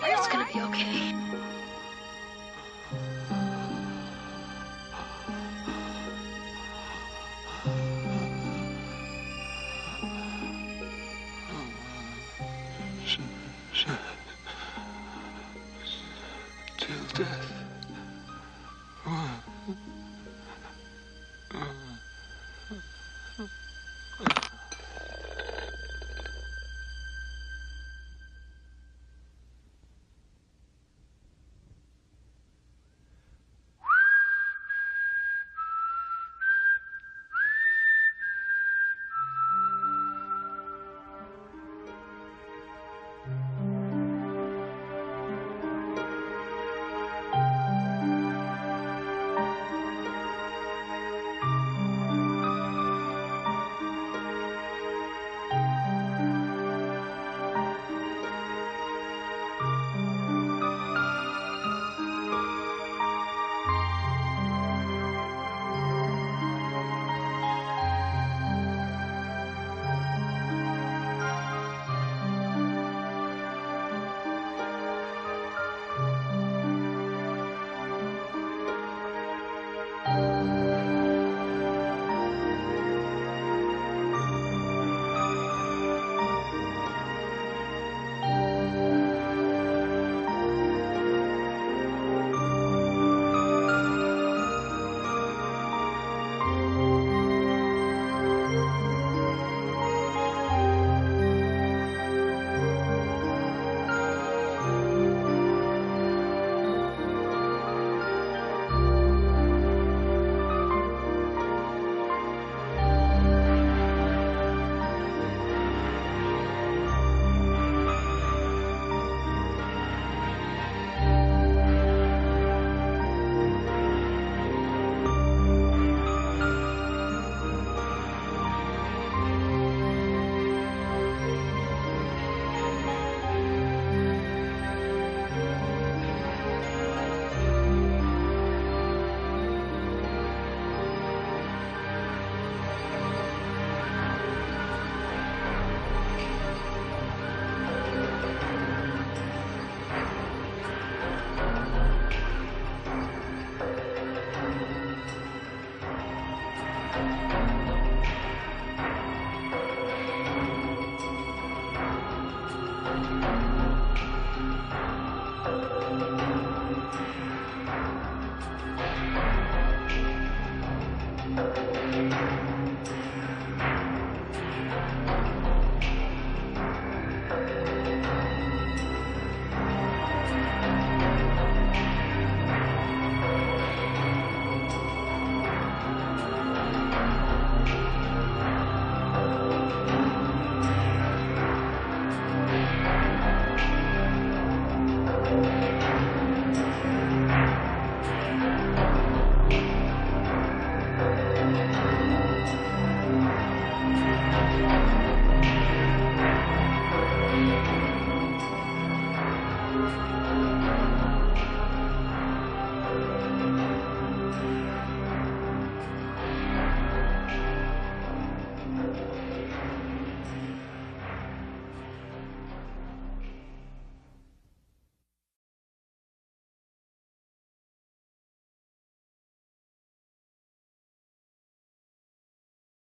It's gonna be okay. Till death.